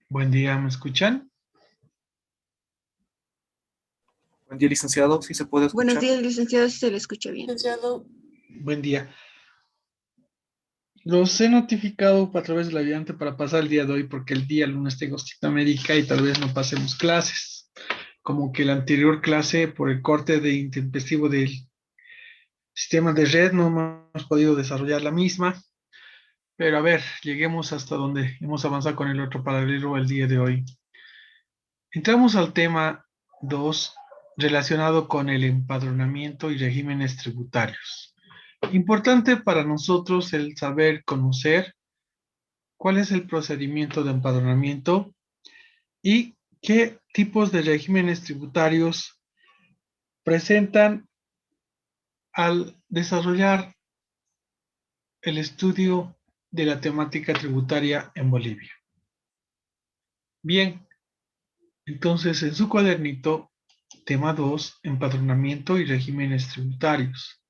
Buen día, ¿me escuchan? Buen día, licenciado. ¿Sí se puede Buenos escuchar? días, licenciado, si se le escucha bien. Licenciado. Buen día. Los he notificado a través de la ayudante para pasar el día de hoy porque el día lunes tengo cita médica y tal vez no pasemos clases. Como que la anterior clase, por el corte de intempestivo del sistema de red, no hemos podido desarrollar la misma. Pero a ver, lleguemos hasta donde hemos avanzado con el otro paralelo el día de hoy. Entramos al tema 2 relacionado con el empadronamiento y regímenes tributarios. Importante para nosotros el saber conocer cuál es el procedimiento de empadronamiento y qué tipos de regímenes tributarios presentan al desarrollar el estudio de la temática tributaria en Bolivia. Bien, entonces en su cuadernito, tema 2, empadronamiento y regímenes tributarios.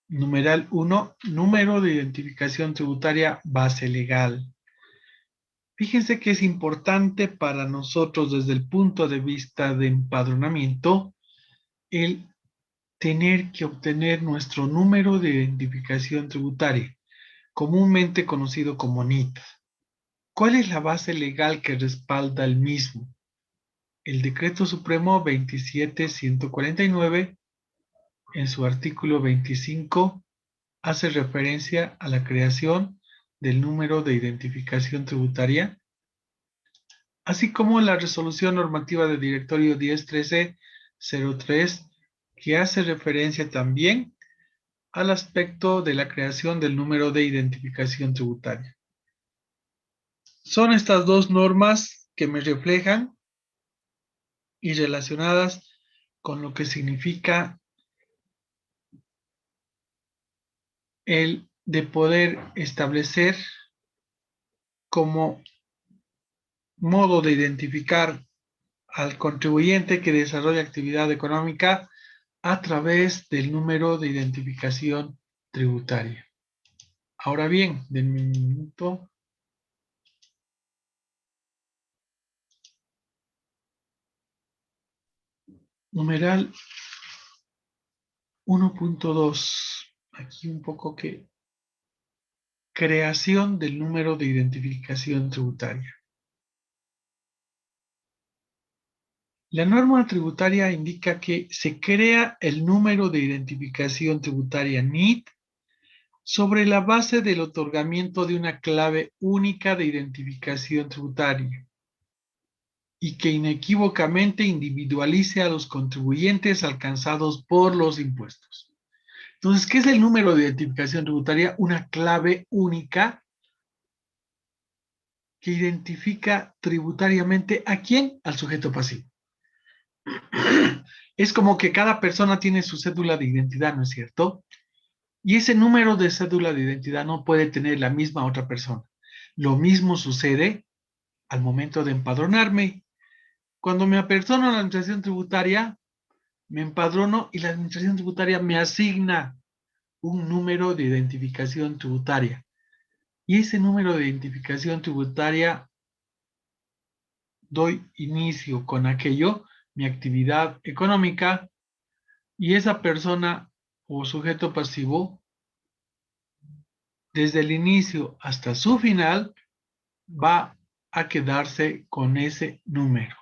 Numeral 1, número de identificación tributaria base legal. Fíjense que es importante para nosotros desde el punto de vista de empadronamiento el tener que obtener nuestro número de identificación tributaria, comúnmente conocido como NIT. ¿Cuál es la base legal que respalda el mismo? El Decreto Supremo 27149, en su artículo 25, hace referencia a la creación del número de identificación tributaria, así como la resolución normativa del directorio 1013-03, que hace referencia también al aspecto de la creación del número de identificación tributaria. Son estas dos normas que me reflejan y relacionadas con lo que significa el de poder establecer como modo de identificar al contribuyente que desarrolla actividad económica a través del número de identificación tributaria. Ahora bien, denme un minuto. Numeral 1.2. Aquí un poco que creación del número de identificación tributaria. La norma tributaria indica que se crea el número de identificación tributaria NIT sobre la base del otorgamiento de una clave única de identificación tributaria y que inequívocamente individualice a los contribuyentes alcanzados por los impuestos. Entonces, ¿qué es el número de identificación tributaria? Una clave única que identifica tributariamente a quién, al sujeto pasivo. Es como que cada persona tiene su cédula de identidad, ¿no es cierto? Y ese número de cédula de identidad no puede tener la misma otra persona. Lo mismo sucede al momento de empadronarme. Cuando me apersono a la administración tributaria, me empadrono y la administración tributaria me asigna un número de identificación tributaria. Y ese número de identificación tributaria doy inicio con aquello, mi actividad económica, y esa persona o sujeto pasivo, desde el inicio hasta su final, va a quedarse con ese número.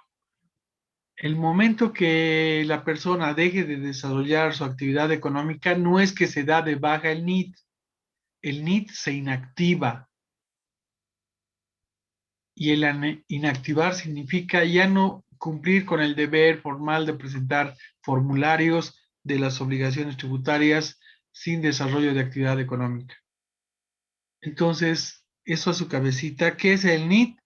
El momento que la persona deje de desarrollar su actividad económica, no es que se da de baja el NIT se inactiva. Y el inactivar significa ya no cumplir con el deber formal de presentar formularios de las obligaciones tributarias sin desarrollo de actividad económica. Entonces, eso a su cabecita. ¿Qué es el NIT?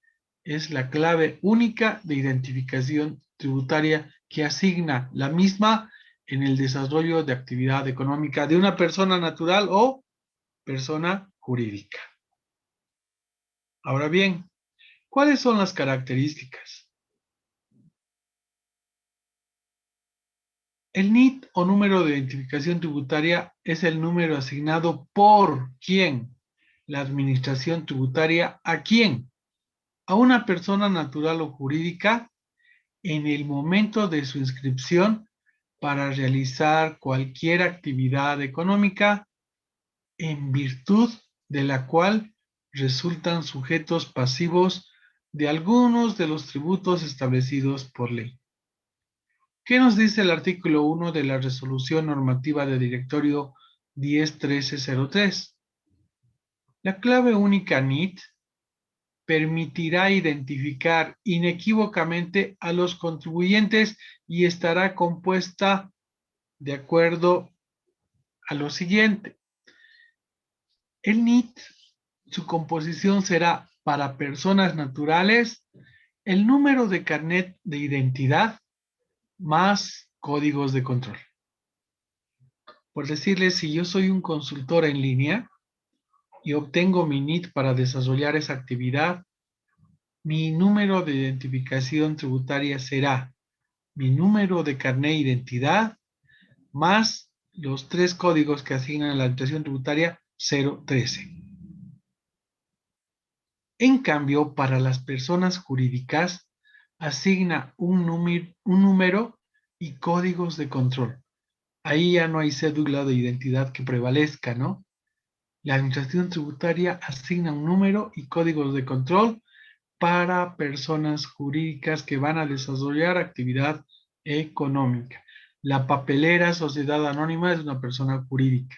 Es la clave única de identificación tributaria que asigna la misma en el desarrollo de actividad económica de una persona natural o persona jurídica. Ahora bien, ¿cuáles son las características? El NIT o número de identificación tributaria es el número asignado por ¿quién? la administración tributaria ¿a quién? A una persona natural o jurídica en el momento de su inscripción para realizar cualquier actividad económica en virtud de la cual resultan sujetos pasivos de algunos de los tributos establecidos por ley. ¿Qué nos dice el artículo 1 de la Resolución Normativa de Directorio 10.1303? La clave única NIT permitirá identificar inequívocamente a los contribuyentes y estará compuesta de acuerdo a lo siguiente. El NIT, su composición será para personas naturales el número de carnet de identidad más códigos de control. Por decirles, si yo soy un consultor en línea y obtengo mi NIT para desarrollar esa actividad, mi número de identificación tributaria será mi número de carnet de identidad más los 3 códigos que asignan a la administración tributaria 013. En cambio, para las personas jurídicas, asigna un número y códigos de control. Ahí ya no hay cédula de identidad que prevalezca, ¿no? La administración tributaria asigna un número y códigos de control para personas jurídicas que van a desarrollar actividad económica. La papelera sociedad anónima es una persona jurídica.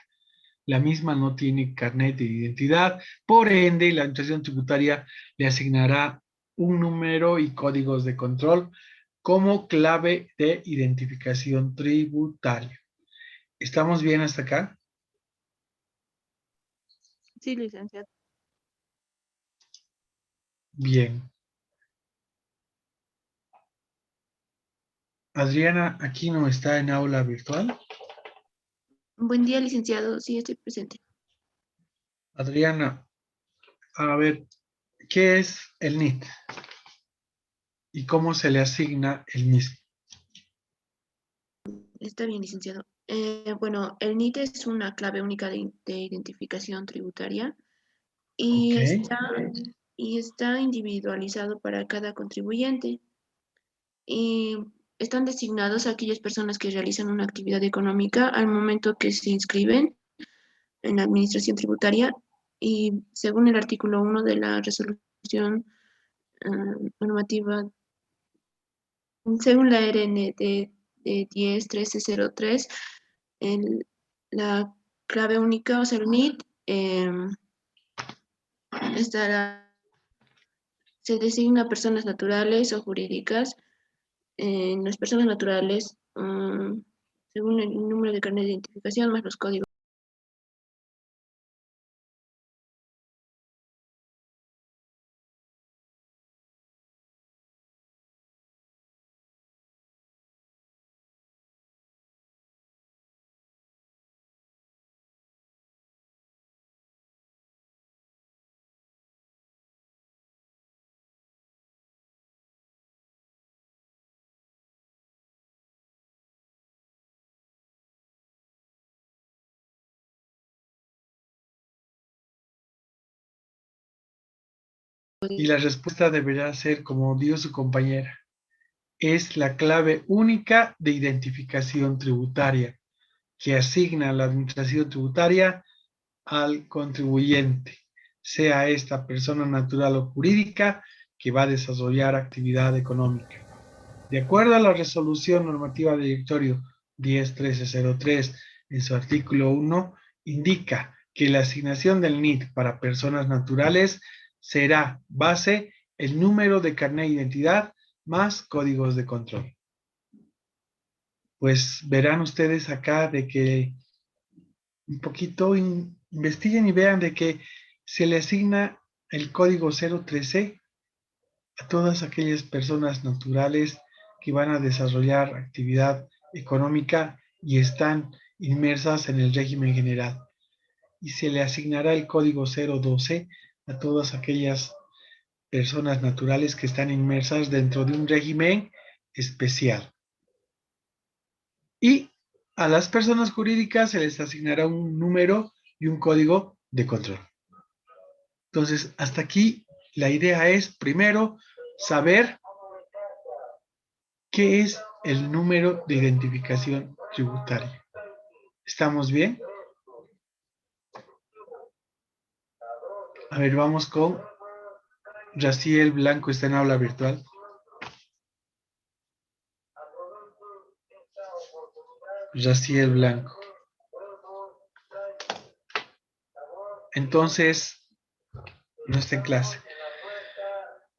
La misma no tiene carnet de identidad, por ende, la administración tributaria le asignará un número y códigos de control como clave de identificación tributaria. ¿Estamos bien hasta acá? Sí, licenciado. Bien. Adriana, aquí no está en aula virtual. Buen día, licenciado. Sí, estoy presente. Adriana, a ver, ¿qué es el NIT? ¿Y cómo se le asigna el mismo? Está bien, licenciado. Bueno, el NIT es una clave única de identificación tributaria y Ok. está individualizado para cada contribuyente. Y están designados a aquellas personas que realizan una actividad económica al momento que se inscriben en la administración tributaria y según el artículo 1 de la resolución normativa, según la RNT de 10.1303, la clave única, o sea, el NIT, se designa a personas naturales o jurídicas. Las personas naturales, según el número de carnet de identificación más los códigos. Y la respuesta deberá ser, como dio su compañera, es la clave única de identificación tributaria que asigna la administración tributaria al contribuyente, sea esta persona natural o jurídica que va a desarrollar actividad económica. De acuerdo a la resolución normativa de directorio 10.1303, en su artículo 1, indica que la asignación del NIT para personas naturales será base el número de carnet de identidad más códigos de control. Pues verán ustedes acá de que un poquito investiguen y vean de que se le asigna el código 013 a todas aquellas personas naturales que van a desarrollar actividad económica y están inmersas en el régimen general. Y se le asignará el código 012 a todas aquellas personas naturales que están inmersas dentro de un régimen especial. Y a las personas jurídicas se les asignará un número y un código de control. Entonces, hasta aquí la idea es, primero, saber qué es el número de identificación tributaria. ¿Estamos bien? A ver, vamos con Raciel Blanco, está en aula virtual. Raciel Blanco. Entonces, no está en clase.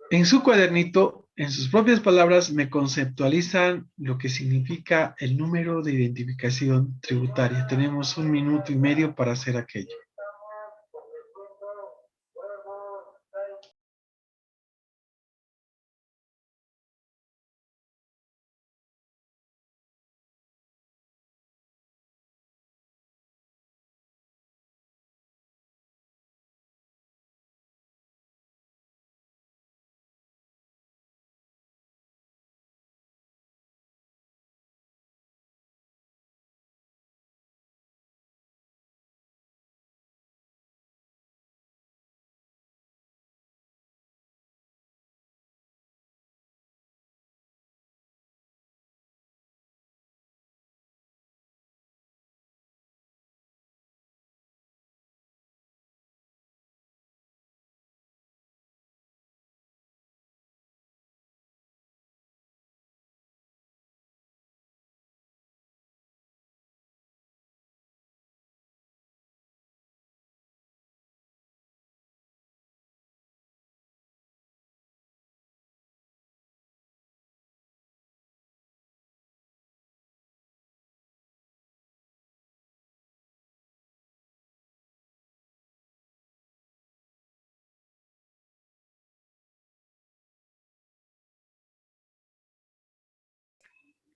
En su cuadernito, en sus propias palabras, me conceptualizan lo que significa el número de identificación tributaria. Tenemos 1 minuto y medio para hacer aquello.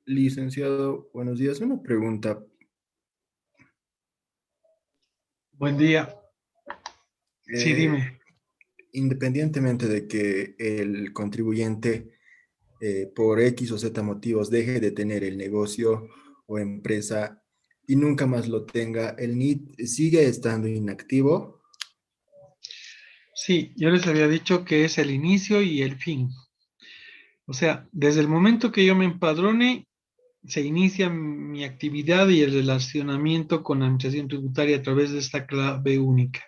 Licenciado, buenos días. Una pregunta. Buen día. Sí, Eh, dime. Independientemente de que el contribuyente por X o Z motivos deje de tener el negocio o empresa y nunca más lo tenga, ¿el NIT sigue estando inactivo? Sí, yo les había dicho que es el inicio y el fin. O sea, desde el momento que yo me empadrone, se inicia mi actividad y el relacionamiento con la administración tributaria a través de esta clave única.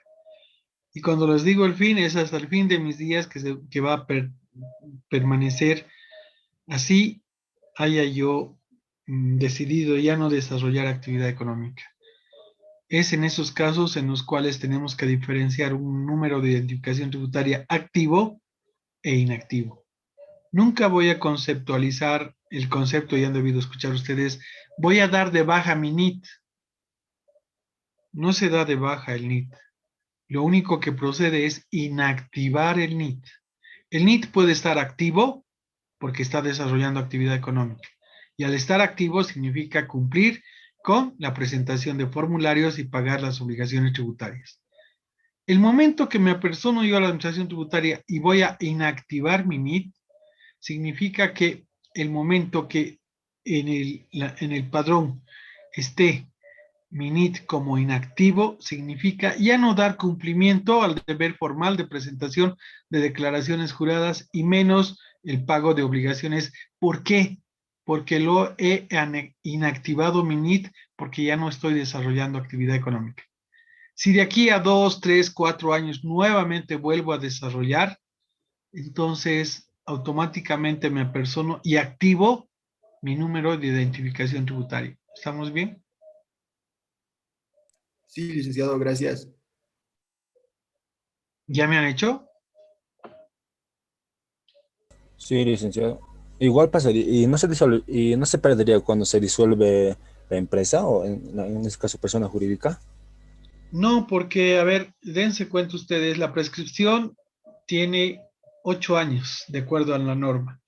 Y cuando les digo el fin, es hasta el fin de mis días que va a permanecer así haya yo decidido ya no desarrollar actividad económica. Es en esos casos en los cuales tenemos que diferenciar un número de identificación tributaria activo e inactivo. Nunca voy a conceptualizar el concepto, ya han debido escuchar ustedes, voy a dar de baja mi NIT. No se da de baja el NIT. Lo único que procede es inactivar el NIT. El NIT puede estar activo porque está desarrollando actividad económica. Y al estar activo significa cumplir con la presentación de formularios y pagar las obligaciones tributarias. El momento que me apersono yo a la administración tributaria y voy a inactivar mi NIT, significa que el momento que en el padrón esté mi NIT como inactivo, significa ya no dar cumplimiento al deber formal de presentación de declaraciones juradas y menos el pago de obligaciones. ¿Por qué? Porque lo he inactivado mi NIT porque ya no estoy desarrollando actividad económica. Si de aquí a 2, 3, 4 años nuevamente vuelvo a desarrollar, entonces automáticamente me apersono y activo mi número de identificación tributaria. ¿Estamos bien? Sí, licenciado, gracias. ¿Ya me han hecho? Sí, licenciado. Igual pasaría, y no se perdería cuando se disuelve la empresa o en este caso persona jurídica. No, porque, a ver, dense cuenta ustedes, la prescripción tiene 8 años, de acuerdo a la norma.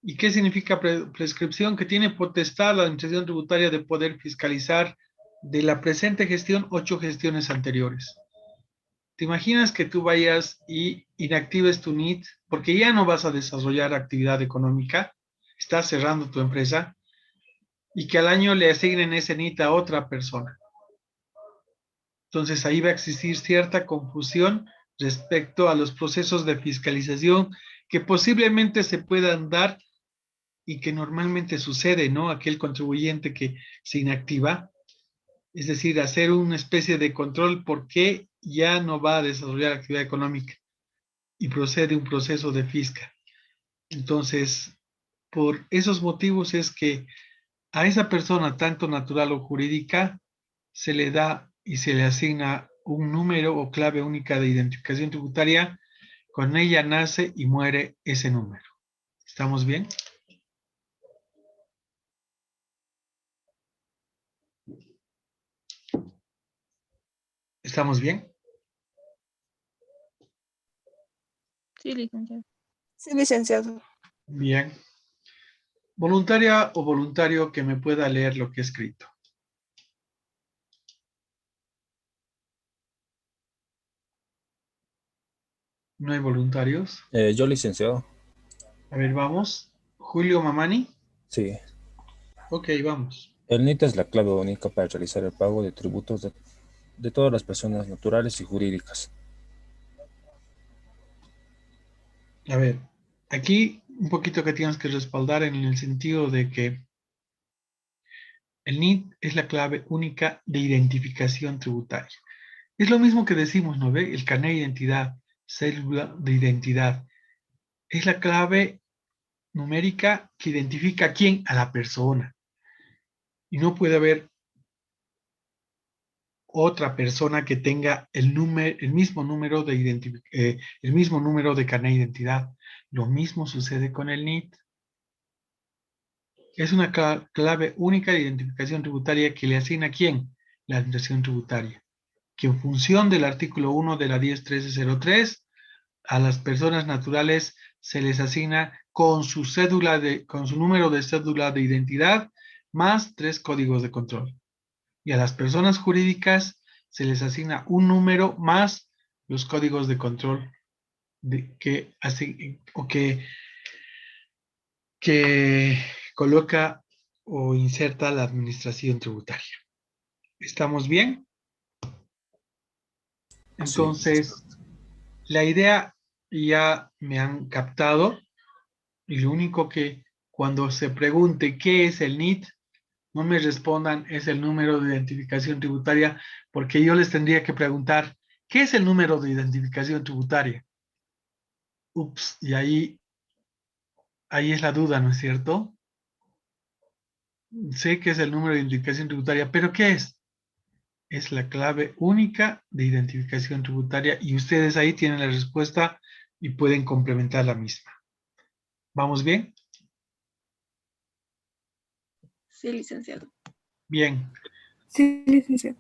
¿Y qué significa prescripción? Que tiene potestad la administración tributaria de poder fiscalizar de la presente gestión 8 gestiones anteriores. ¿Te imaginas que tú vayas y inactives tu NIT porque ya no vas a desarrollar actividad económica, estás cerrando tu empresa y que al año le asignen ese NIT a otra persona? Entonces ahí va a existir cierta confusión respecto a los procesos de fiscalización que posiblemente se puedan dar y que normalmente sucede, ¿no? Aquel contribuyente que se inactiva, es decir, hacer una especie de control porque ya no va a desarrollar actividad económica y procede un proceso de fisca. Entonces, por esos motivos es que a esa persona, tanto natural o jurídica, se le da y se le asigna un número o clave única de identificación tributaria. Con ella nace y muere ese número. ¿Estamos bien? ¿Estamos bien? Sí, licenciado. Sí, licenciado. Bien. Voluntaria o voluntario que me pueda leer lo que he escrito. ¿No hay voluntarios? Yo, licenciado. A ver, vamos. Julio Mamani. Sí. Ok, vamos. El NIT es la clave única para realizar el pago de tributos de todas las personas naturales y jurídicas. A ver, aquí un poquito que tienes que respaldar en el sentido de que el NIT es la clave única de identificación tributaria. Es lo mismo que decimos, ¿no ve? El carnet de identidad, cédula de identidad. Es la clave numérica que identifica a quién, a la persona. Y no puede haber otra persona que tenga el mismo número de el mismo número de carnet de identidad. Lo mismo sucede con el NIT. Es una clave única de identificación tributaria que le asigna a quién, la administración tributaria, que en función del artículo 1 de la 10.1303, a las personas naturales se les asigna con su número de cédula de identidad más 3 códigos de control. Y a las personas jurídicas se les asigna un número más los códigos de control que coloca o inserta la administración tributaria. ¿Estamos bien? Entonces, la idea ya me han captado y lo único que cuando se pregunte qué es el NIT, no me respondan es el número de identificación tributaria, porque yo les tendría que preguntar, ¿qué es el número de identificación tributaria? Ups, y ahí es la duda, ¿no es cierto? Sé que es el número de identificación tributaria, pero ¿qué es? Es la clave única de identificación tributaria y ustedes ahí tienen la respuesta y pueden complementar la misma. ¿Vamos bien? Sí, licenciado. Bien. Sí, licenciado.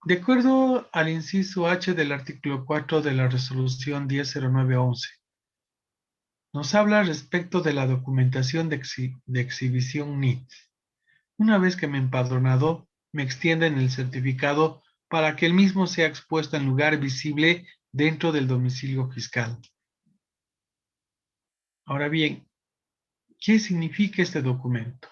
De acuerdo al inciso H del artículo 4 de la resolución 100911, nos habla respecto de la documentación de exhibición NIT. Una vez que me he empadronado, me extienden el certificado para que el mismo sea expuesto en lugar visible dentro del domicilio fiscal. Ahora bien, ¿qué significa este documento?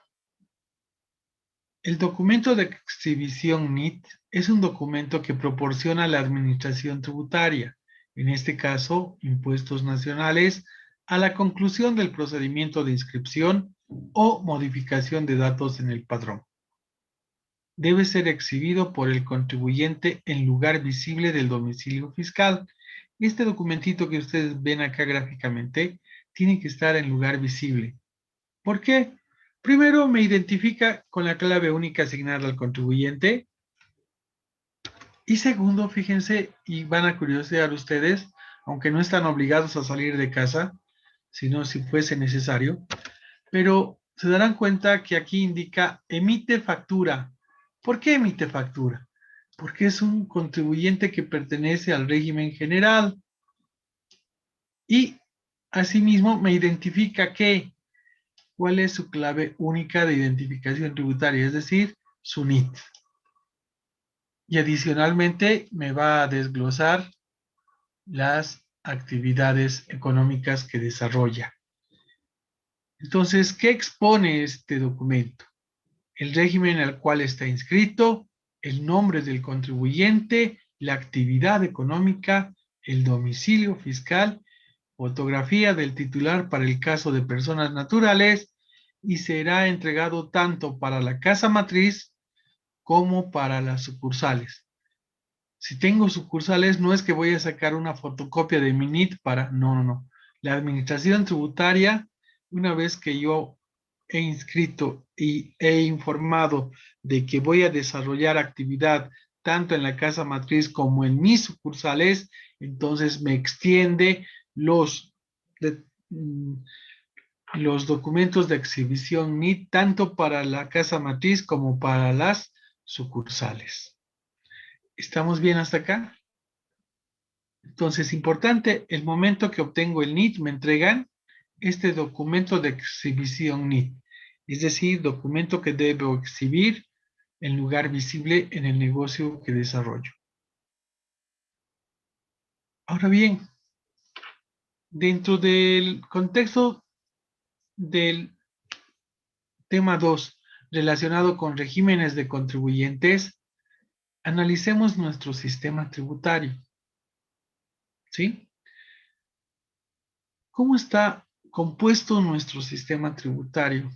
El documento de exhibición NIT es un documento que proporciona la administración tributaria, en este caso, impuestos nacionales, a la conclusión del procedimiento de inscripción o modificación de datos en el padrón. Debe ser exhibido por el contribuyente en lugar visible del domicilio fiscal. Este documentito que ustedes ven acá gráficamente tiene que estar en lugar visible. ¿Por qué? Primero, me identifica con la clave única asignada al contribuyente. Y segundo, fíjense, y van a curiosear ustedes, aunque no están obligados a salir de casa, sino si fuese necesario, pero se darán cuenta que aquí indica emite factura. ¿Por qué emite factura? Porque es un contribuyente que pertenece al régimen general. Y asimismo me identifica cuál es su clave única de identificación tributaria, es decir, su NIT. Y adicionalmente me va a desglosar las actividades económicas que desarrolla. Entonces, ¿qué expone este documento? El régimen al cual está inscrito, el nombre del contribuyente, la actividad económica, el domicilio fiscal, fotografía del titular para el caso de personas naturales y será entregado tanto para la casa matriz como para las sucursales. Si tengo sucursales, no es que voy a sacar una fotocopia de mi NIT para... No, no, no. La administración tributaria, una vez que yo he inscrito y he informado de que voy a desarrollar actividad tanto en la casa matriz como en mis sucursales, entonces me extiende los documentos de exhibición NIT tanto para la casa matriz como para las sucursales. ¿Estamos bien hasta acá? Entonces, importante, el momento que obtengo el NIT, me entregan este documento de exhibición NIT, es decir, documento que debo exhibir en lugar visible en el negocio que desarrollo. Ahora bien, dentro del contexto del tema 2, relacionado con regímenes de contribuyentes, analicemos nuestro sistema tributario. ¿Sí? ¿Cómo está compuesto nuestro sistema tributario?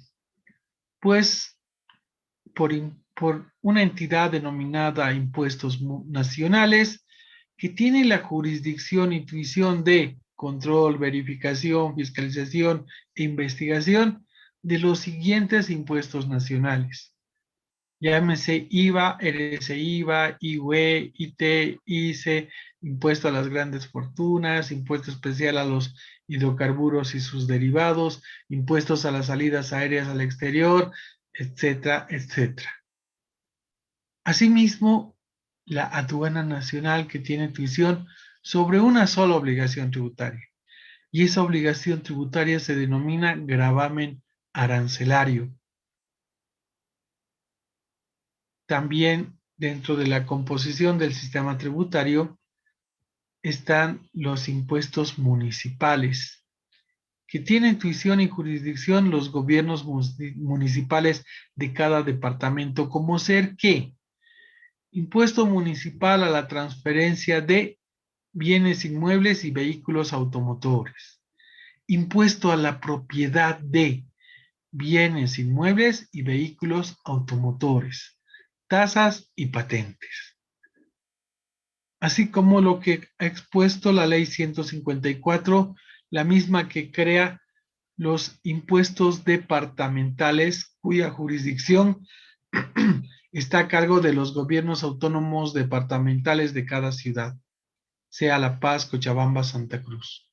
Pues por una entidad denominada impuestos nacionales, que tiene la jurisdicción y tuición de control, verificación, fiscalización e investigación de los siguientes impuestos nacionales. Llámese IVA, RSIVA, IUE, IT, ICE, impuesto a las grandes fortunas, impuesto especial a los hidrocarburos y sus derivados, impuestos a las salidas aéreas al exterior, etcétera, etcétera. Asimismo, la aduana nacional, que tiene tuición sobre una sola obligación tributaria. Y esa obligación tributaria se denomina gravamen arancelario. También dentro de la composición del sistema tributario están los impuestos municipales, que tienen tuición y jurisdicción los gobiernos municipales de cada departamento, como ser que impuesto municipal a la transferencia de bienes inmuebles y vehículos automotores, impuesto a la propiedad de bienes inmuebles y vehículos automotores, tasas y patentes. Así como lo que ha expuesto la ley 154, la misma que crea los impuestos departamentales cuya jurisdicción está a cargo de los gobiernos autónomos departamentales de cada ciudad, sea La Paz, Cochabamba, Santa Cruz.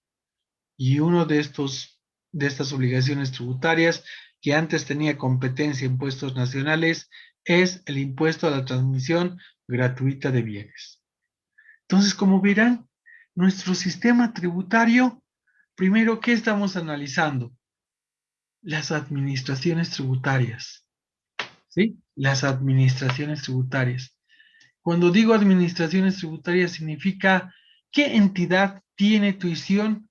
Y uno de estas obligaciones tributarias que antes tenía competencia en impuestos nacionales es el impuesto a la transmisión gratuita de bienes. Entonces, como verán, nuestro sistema tributario, primero, ¿qué estamos analizando? Las administraciones tributarias. ¿Sí? Las administraciones tributarias. Cuando digo administraciones tributarias, significa qué entidad tiene tuición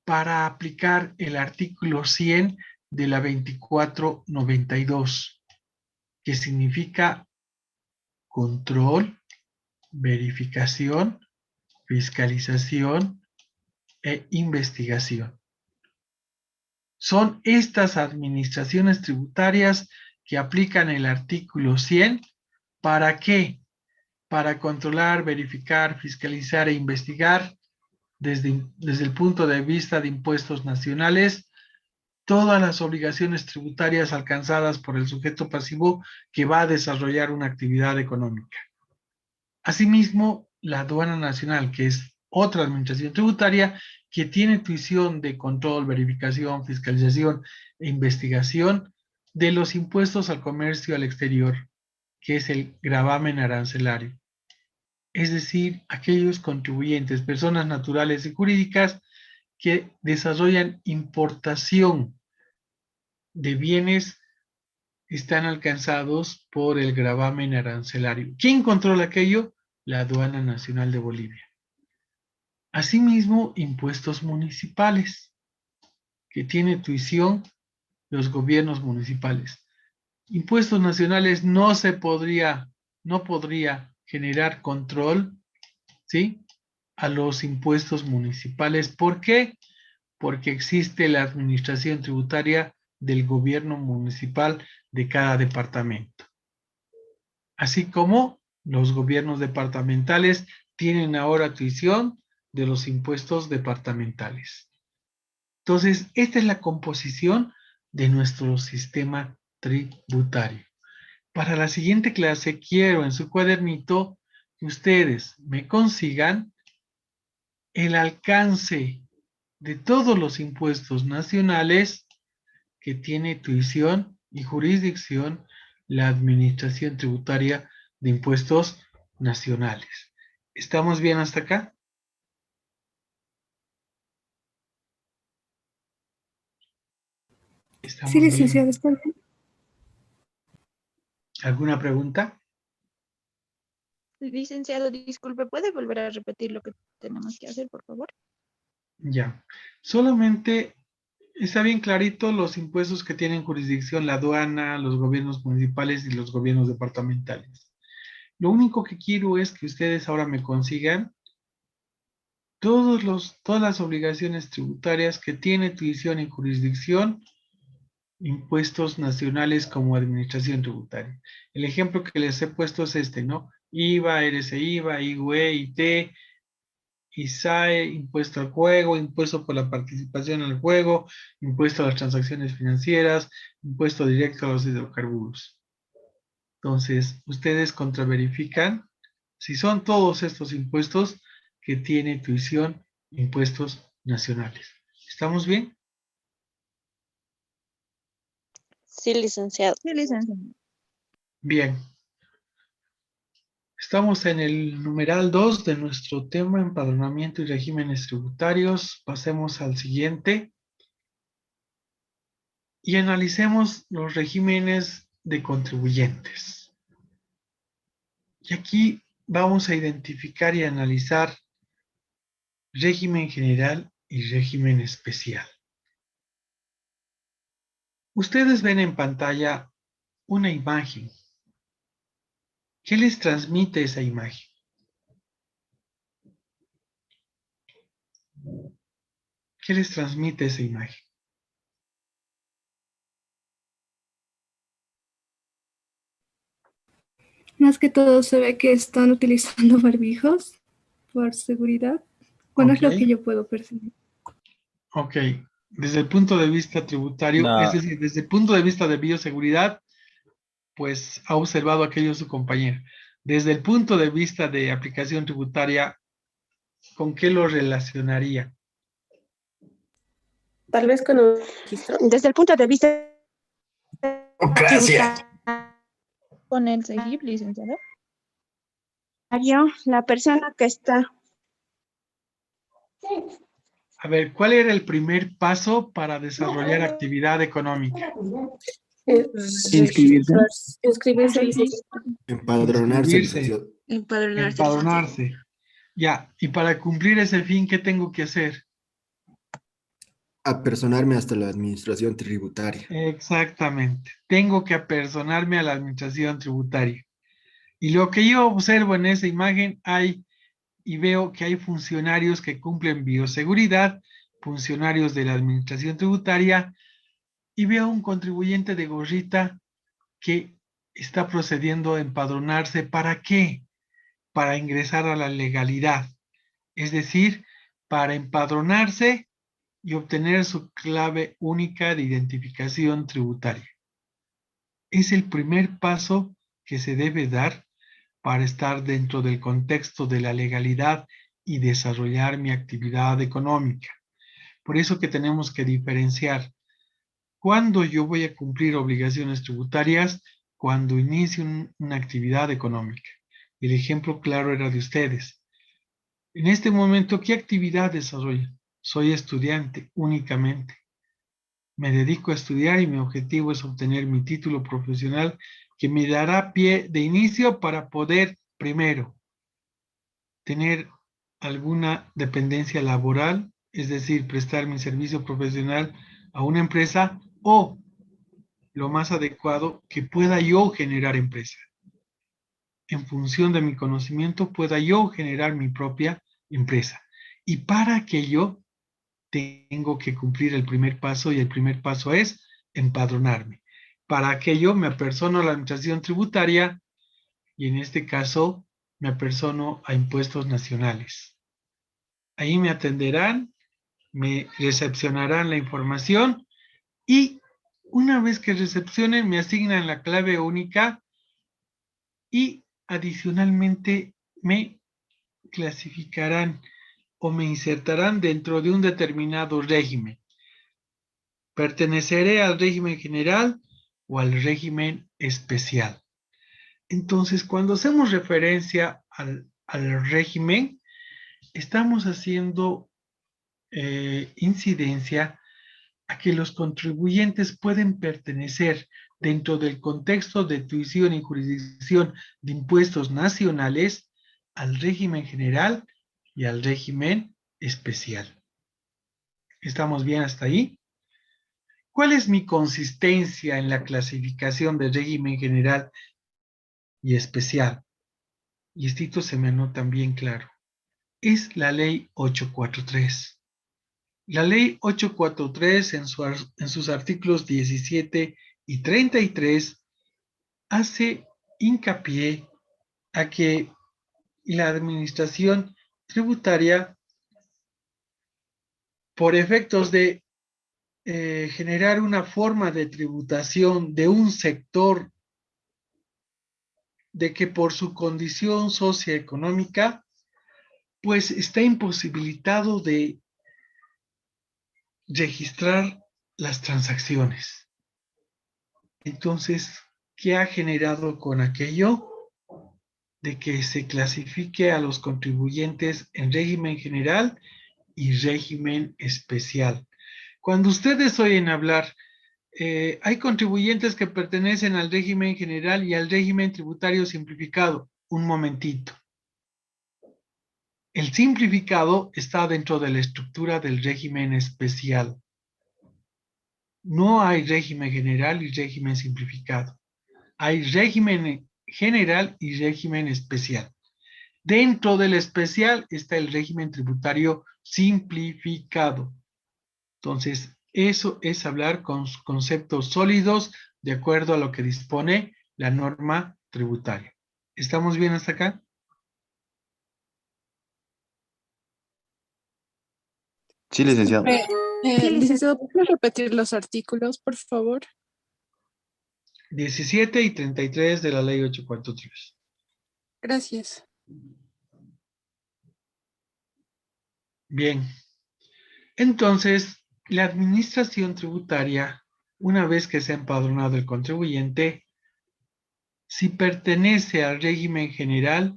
para aplicar el artículo 100 de la 2492, que significa control, verificación, fiscalización e investigación. Son estas administraciones tributarias que aplican el artículo 100. ¿Para qué? Para controlar, verificar, fiscalizar e investigar desde el punto de vista de impuestos nacionales todas las obligaciones tributarias alcanzadas por el sujeto pasivo que va a desarrollar una actividad económica. Asimismo, la aduana nacional, que es otra administración tributaria que tiene tuición de control, verificación, fiscalización e investigación de los impuestos al comercio al exterior, que es el gravamen arancelario. Es decir, aquellos contribuyentes, personas naturales y jurídicas que desarrollan importación de bienes están alcanzados por el gravamen arancelario. ¿Quién controla aquello? La Aduana Nacional de Bolivia. Asimismo, impuestos municipales, que tiene tuición los gobiernos municipales. Impuestos nacionales no podría generar control, ¿sí? a los impuestos municipales. ¿Por qué? Porque existe la administración tributaria del gobierno municipal de cada departamento. Así como los gobiernos departamentales tienen ahora tuición de los impuestos departamentales. Entonces, esta es la composición de nuestro sistema tributario. Para la siguiente clase, quiero en su cuadernito que ustedes me consigan el alcance de todos los impuestos nacionales que tiene tuición y jurisdicción la Administración Tributaria de Impuestos Nacionales. ¿Estamos bien hasta acá? ¿Estamos Sí, bien? licenciado, está bien. ¿Alguna pregunta? Licenciado, disculpe, ¿puede volver a repetir lo que tenemos que hacer, por favor? Ya. Solamente está bien clarito los impuestos que tienen jurisdicción la aduana, los gobiernos municipales y los gobiernos departamentales. Lo único que quiero es que ustedes ahora me consigan todas las obligaciones tributarias que tiene tuición y jurisdicción, impuestos nacionales como administración tributaria. El ejemplo que les he puesto es este, ¿no? IVA, RCIVA, IUE, IT, ISAE, impuesto al juego, impuesto por la participación en el juego, impuesto a las transacciones financieras, impuesto directo a los hidrocarburos. Entonces, ustedes contraverifican si son todos estos impuestos que tiene tuición, impuestos nacionales. ¿Estamos bien? Sí, licenciado. Sí, licenciado. Bien. Estamos en el numeral 2 de nuestro tema, empadronamiento y regímenes tributarios. Pasemos al siguiente y analicemos los regímenes de contribuyentes. Y aquí vamos a identificar y analizar régimen general y régimen especial. Ustedes ven en pantalla una imagen. ¿Qué les transmite esa imagen? ¿Qué les transmite esa imagen? Más que todo se ve que están utilizando barbijos por seguridad. Bueno, es lo que Ok. yo puedo percibir. Ok. Desde el punto de vista tributario, No, es decir, desde el punto de vista de bioseguridad, pues ha observado aquello su compañero. Desde el punto de vista de aplicación tributaria, ¿con qué lo relacionaría? Tal vez con un registro. Desde el punto de vista Gracias. Con el SEGIP, licenciado. tributario, la persona que está. A ver, ¿cuál era el primer paso para desarrollar actividad económica? Inscribirse. Inscribirse, licenciado. Empadronarse, Inscribirse, licenciado. Empadronarse, licenciado. empadronarse. Ya, y para cumplir ese fin, ¿qué tengo que hacer? Apersonarme hasta la administración tributaria. Exactamente. Tengo que apersonarme a la administración tributaria. Y lo que yo observo en esa imagen y veo que hay funcionarios que cumplen bioseguridad, funcionarios de la administración tributaria, y veo un contribuyente de gorrita que está procediendo a empadronarse. ¿Para qué? Para ingresar a la legalidad. Es decir, para empadronarse y obtener su clave única de identificación tributaria. Es el primer paso que se debe dar para estar dentro del contexto de la legalidad y desarrollar mi actividad económica. Por eso que tenemos que diferenciar cuándo yo voy a cumplir obligaciones tributarias, cuando inicio una actividad económica. El ejemplo claro era de ustedes. En este momento, ¿qué actividad desarrollo? Soy estudiante únicamente. Me dedico a estudiar y mi objetivo es obtener mi título profesional que me dará pie de inicio para poder, primero, tener alguna dependencia laboral, es decir, prestar mi servicio profesional a una empresa, o lo más adecuado, que pueda yo generar empresa. En función de mi conocimiento, pueda yo generar mi propia empresa. Y para aquello tengo que cumplir el primer paso, y el primer paso es empadronarme. Para aquello me apersono a la administración tributaria y en este caso me apersono a impuestos nacionales. Ahí me atenderán, me recepcionarán la información y una vez que recepcionen me asignan la clave única y adicionalmente me clasificarán o me insertarán dentro de un determinado régimen. Perteneceré al régimen general o al régimen especial. Entonces, cuando hacemos referencia al régimen, estamos haciendo incidencia a que los contribuyentes pueden pertenecer dentro del contexto de tuición y jurisdicción de impuestos nacionales al régimen general y al régimen especial. ¿Estamos bien hasta ahí? ¿Cuál es mi consistencia en la clasificación de régimen general y especial? Y esto se me anota bien claro. Es la ley 843. La ley 843 en sus artículos 17 y 33 hace hincapié a que la administración tributaria, por efectos de generar una forma de tributación de un sector de que por su condición socioeconómica, pues está imposibilitado de registrar las transacciones. Entonces, ¿qué ha generado con aquello? De que se clasifique a los contribuyentes en régimen general y régimen especial. Cuando ustedes oyen hablar, hay contribuyentes que pertenecen al régimen general y al régimen tributario simplificado. Un momentito. El simplificado está dentro de la estructura del régimen especial. No hay régimen general y régimen simplificado. Hay régimen general y régimen especial. Dentro del especial está el régimen tributario simplificado. Entonces, eso es hablar con conceptos sólidos de acuerdo a lo que dispone la norma tributaria. ¿Estamos bien hasta acá? Sí, licenciado. Licenciado, ¿puede repetir los artículos, por favor? 17 y 33 de la ley 843. Gracias. Bien. Entonces, la administración tributaria, una vez que se ha empadronado el contribuyente, si pertenece al régimen general,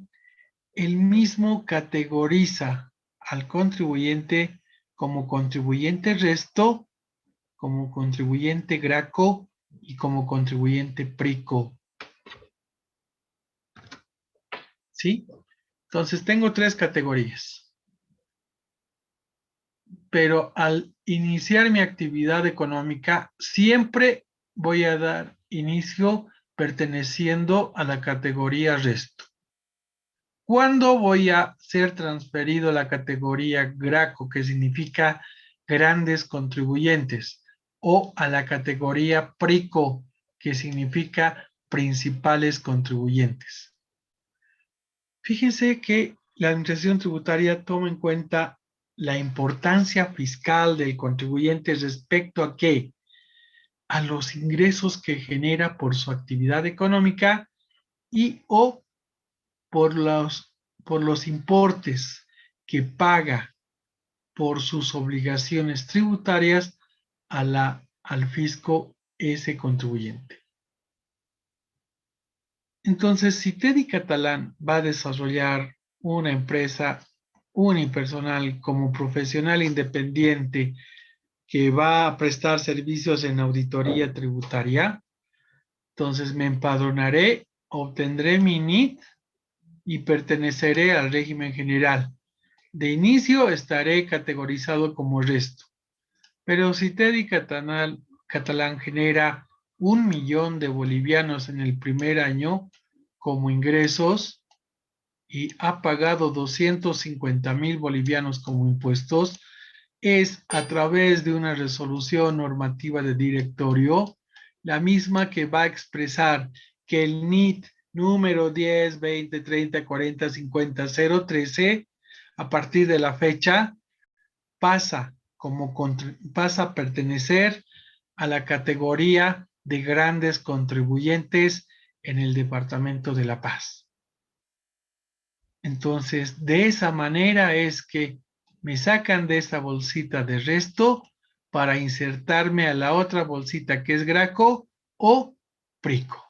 el mismo categoriza al contribuyente como contribuyente resto, como contribuyente GRACO y como contribuyente PRICO. ¿Sí? Entonces tengo 3 categorías. Pero al iniciar mi actividad económica, siempre voy a dar inicio perteneciendo a la categoría resto. ¿Cuándo voy a ser transferido a la categoría GRACO, que significa grandes contribuyentes, o a la categoría PRICO, que significa principales contribuyentes? Fíjense que la administración tributaria toma en cuenta la importancia fiscal del contribuyente respecto a qué? A los ingresos que genera por su actividad económica y o por los importes que paga por sus obligaciones tributarias al fisco ese contribuyente. Entonces, si Teddy Catalán va a desarrollar una empresa unipersonal como profesional independiente que va a prestar servicios en auditoría tributaria, entonces me empadronaré, obtendré mi NIT y perteneceré al régimen general. De inicio estaré categorizado como resto. Pero si Teddy Catalán genera 1 millón de bolivianos en el primer año como ingresos, y ha pagado 250.000 bolivianos como impuestos, es a través de una resolución normativa de directorio, la misma que va a expresar que el NIT número 10, 20, 30, 40, 50, 013, a partir de la fecha, pasa a pertenecer a la categoría de grandes contribuyentes en el Departamento de La Paz. Entonces, de esa manera es que me sacan de esta bolsita de resto para insertarme a la otra bolsita que es Graco o Prico.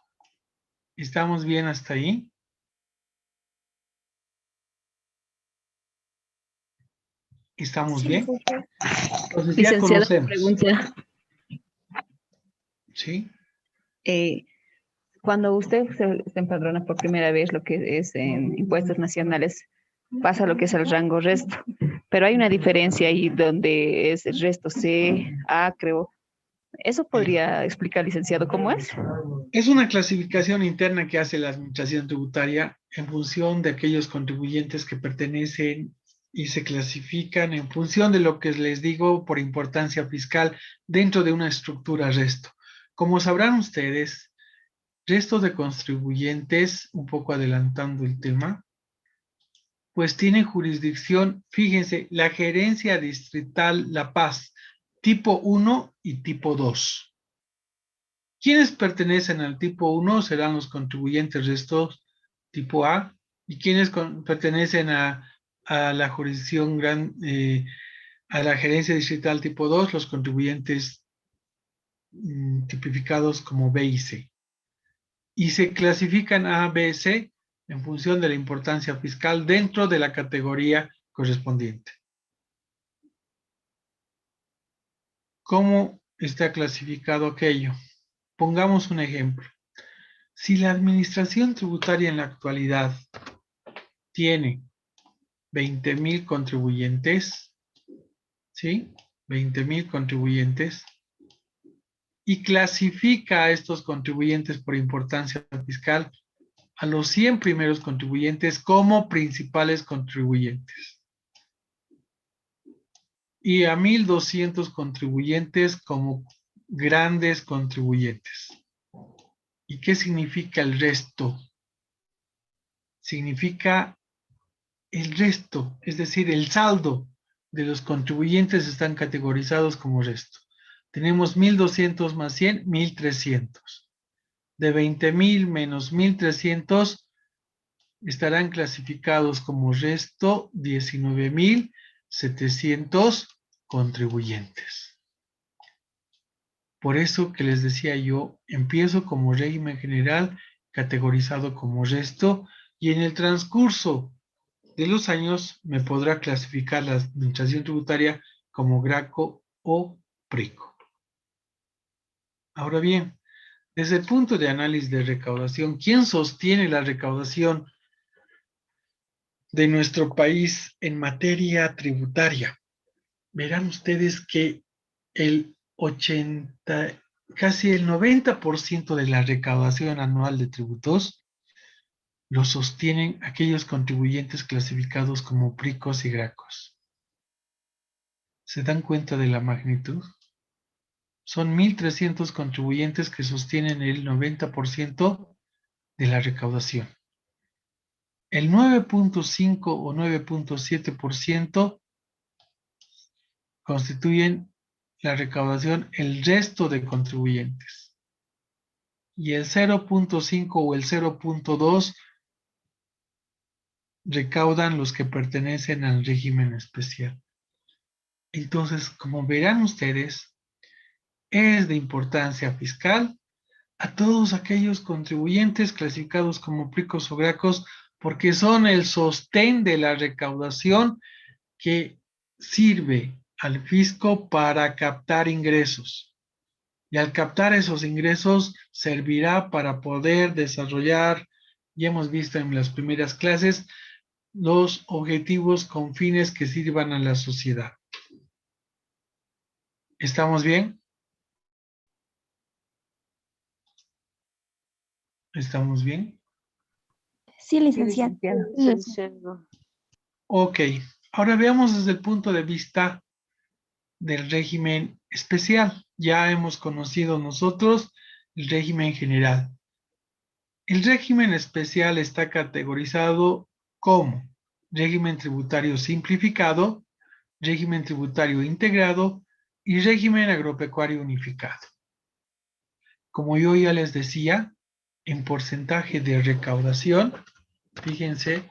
¿Estamos bien hasta ahí? ¿Estamos Sí, bien? profe. Entonces ya Licenciada, conocemos. pregunta. ¿Sí? Cuando usted se empadrona por primera vez lo que es en impuestos nacionales, pasa lo que es el rango resto. Pero hay una diferencia ahí donde es el resto C, A, creo. ¿Eso podría explicar, licenciado, cómo es? Es una clasificación interna que hace la Administración Tributaria en función de aquellos contribuyentes que pertenecen y se clasifican en función de lo que les digo por importancia fiscal dentro de una estructura resto. Como sabrán ustedes, resto de contribuyentes, un poco adelantando el tema, pues tiene jurisdicción, fíjense, la Gerencia Distrital La Paz, tipo 1 y tipo 2. Quienes pertenecen al tipo 1 serán los contribuyentes restos tipo A, y quienes pertenecen a la jurisdicción a la gerencia distrital tipo 2, los contribuyentes tipificados como B y C. Y se clasifican A, B, C en función de la importancia fiscal dentro de la categoría correspondiente. ¿Cómo está clasificado aquello? Pongamos un ejemplo. Si la administración tributaria en la actualidad tiene 20.000 contribuyentes, ¿sí? 20.000 contribuyentes, y clasifica a estos contribuyentes por importancia fiscal a los 100 primeros contribuyentes como principales contribuyentes y a 1.200 contribuyentes como grandes contribuyentes. ¿Y qué significa el resto? Significa el resto, es decir, el saldo de los contribuyentes están categorizados como resto. Tenemos 1.200 más 100, 1.300. De 20.000 menos 1.300 estarán clasificados como resto 19.700 contribuyentes. Por eso que les decía yo, empiezo como régimen general, categorizado como resto, y en el transcurso de los años me podrá clasificar la administración tributaria como Graco o Prico. Ahora bien, desde el punto de análisis de recaudación, ¿quién sostiene la recaudación de nuestro país en materia tributaria? Verán ustedes que casi el 90% de la recaudación anual de tributos lo sostienen aquellos contribuyentes clasificados como Pricos y Gracos. ¿Se dan cuenta de la magnitud? Son 1.300 contribuyentes que sostienen el 90% de la recaudación. El 9.5 o 9.7% constituyen la recaudación el resto de contribuyentes. Y el 0.5 o el 0.2 recaudan los que pertenecen al régimen especial. Entonces, como verán ustedes, es de importancia fiscal a todos aquellos contribuyentes clasificados como Pricos o Gracos, porque son el sostén de la recaudación que sirve al fisco para captar ingresos. Y al captar esos ingresos servirá para poder desarrollar, ya hemos visto en las primeras clases, los objetivos con fines que sirvan a la sociedad. ¿Estamos bien? ¿Estamos bien? Sí, licenciado. Licenciado. Ok, ahora veamos desde el punto de vista del régimen especial. Ya hemos conocido nosotros el régimen general. El régimen especial está categorizado como régimen tributario simplificado, régimen tributario integrado y régimen agropecuario unificado. Como yo ya les decía, en porcentaje de recaudación, fíjense,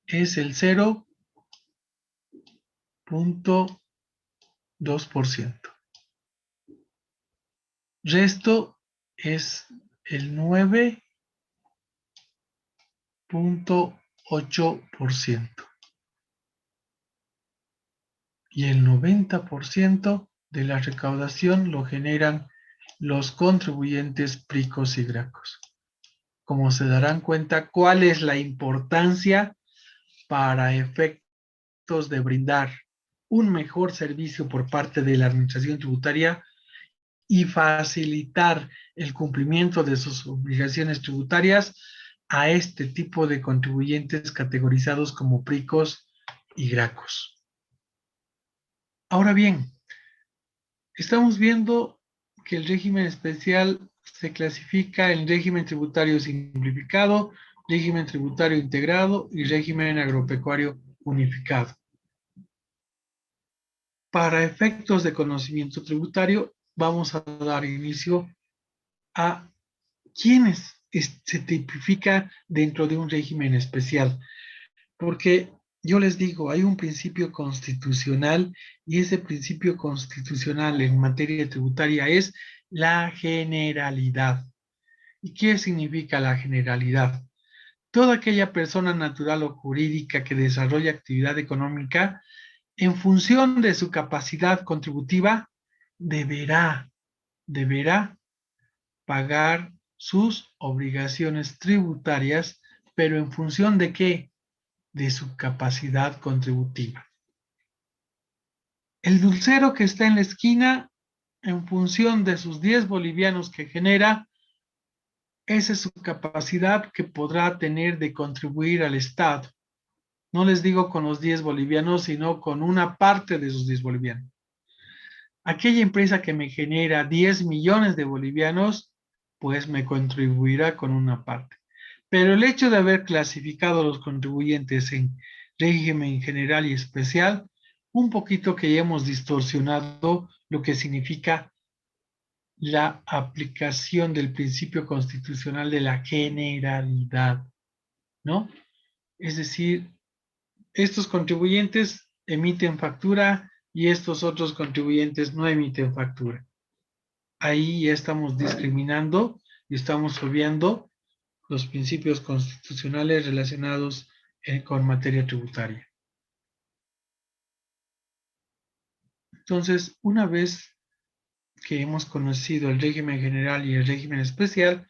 es el 0.2%. Resto es el 9.8%. Y el 90% de la recaudación lo generan los contribuyentes pricos y gracos. Como se darán cuenta, ¿cuál es la importancia para efectos de brindar un mejor servicio por parte de la administración tributaria y facilitar el cumplimiento de sus obligaciones tributarias a este tipo de contribuyentes categorizados como pricos y gracos? Ahora bien, estamos viendo que el régimen especial se clasifica en régimen tributario simplificado, régimen tributario integrado y régimen agropecuario unificado. Para efectos de conocimiento tributario, vamos a dar inicio a quiénes se tipifica dentro de un régimen especial. Porque yo les digo, hay un principio constitucional y ese principio constitucional en materia tributaria es la generalidad. ¿Y qué significa la generalidad? Toda aquella persona natural o jurídica que desarrolla actividad económica en función de su capacidad contributiva deberá pagar sus obligaciones tributarias, pero en función de qué? De su capacidad contributiva. El dulcero que está en la esquina, en función de sus 10 bolivianos que genera, esa es su capacidad que podrá tener de contribuir al Estado. No les digo con los 10 bolivianos, sino con una parte de sus 10 bolivianos. Aquella empresa que me genera 10 millones de bolivianos, pues me contribuirá con una parte. Pero el hecho de haber clasificado a los contribuyentes en régimen general y especial, un poquito que ya hemos distorsionado lo que significa la aplicación del principio constitucional de la generalidad, ¿no? Es decir, estos contribuyentes emiten factura y estos otros contribuyentes no emiten factura. Ahí ya estamos discriminando y estamos obviando los principios constitucionales relacionados con materia tributaria. Entonces, una vez que hemos conocido el régimen general y el régimen especial,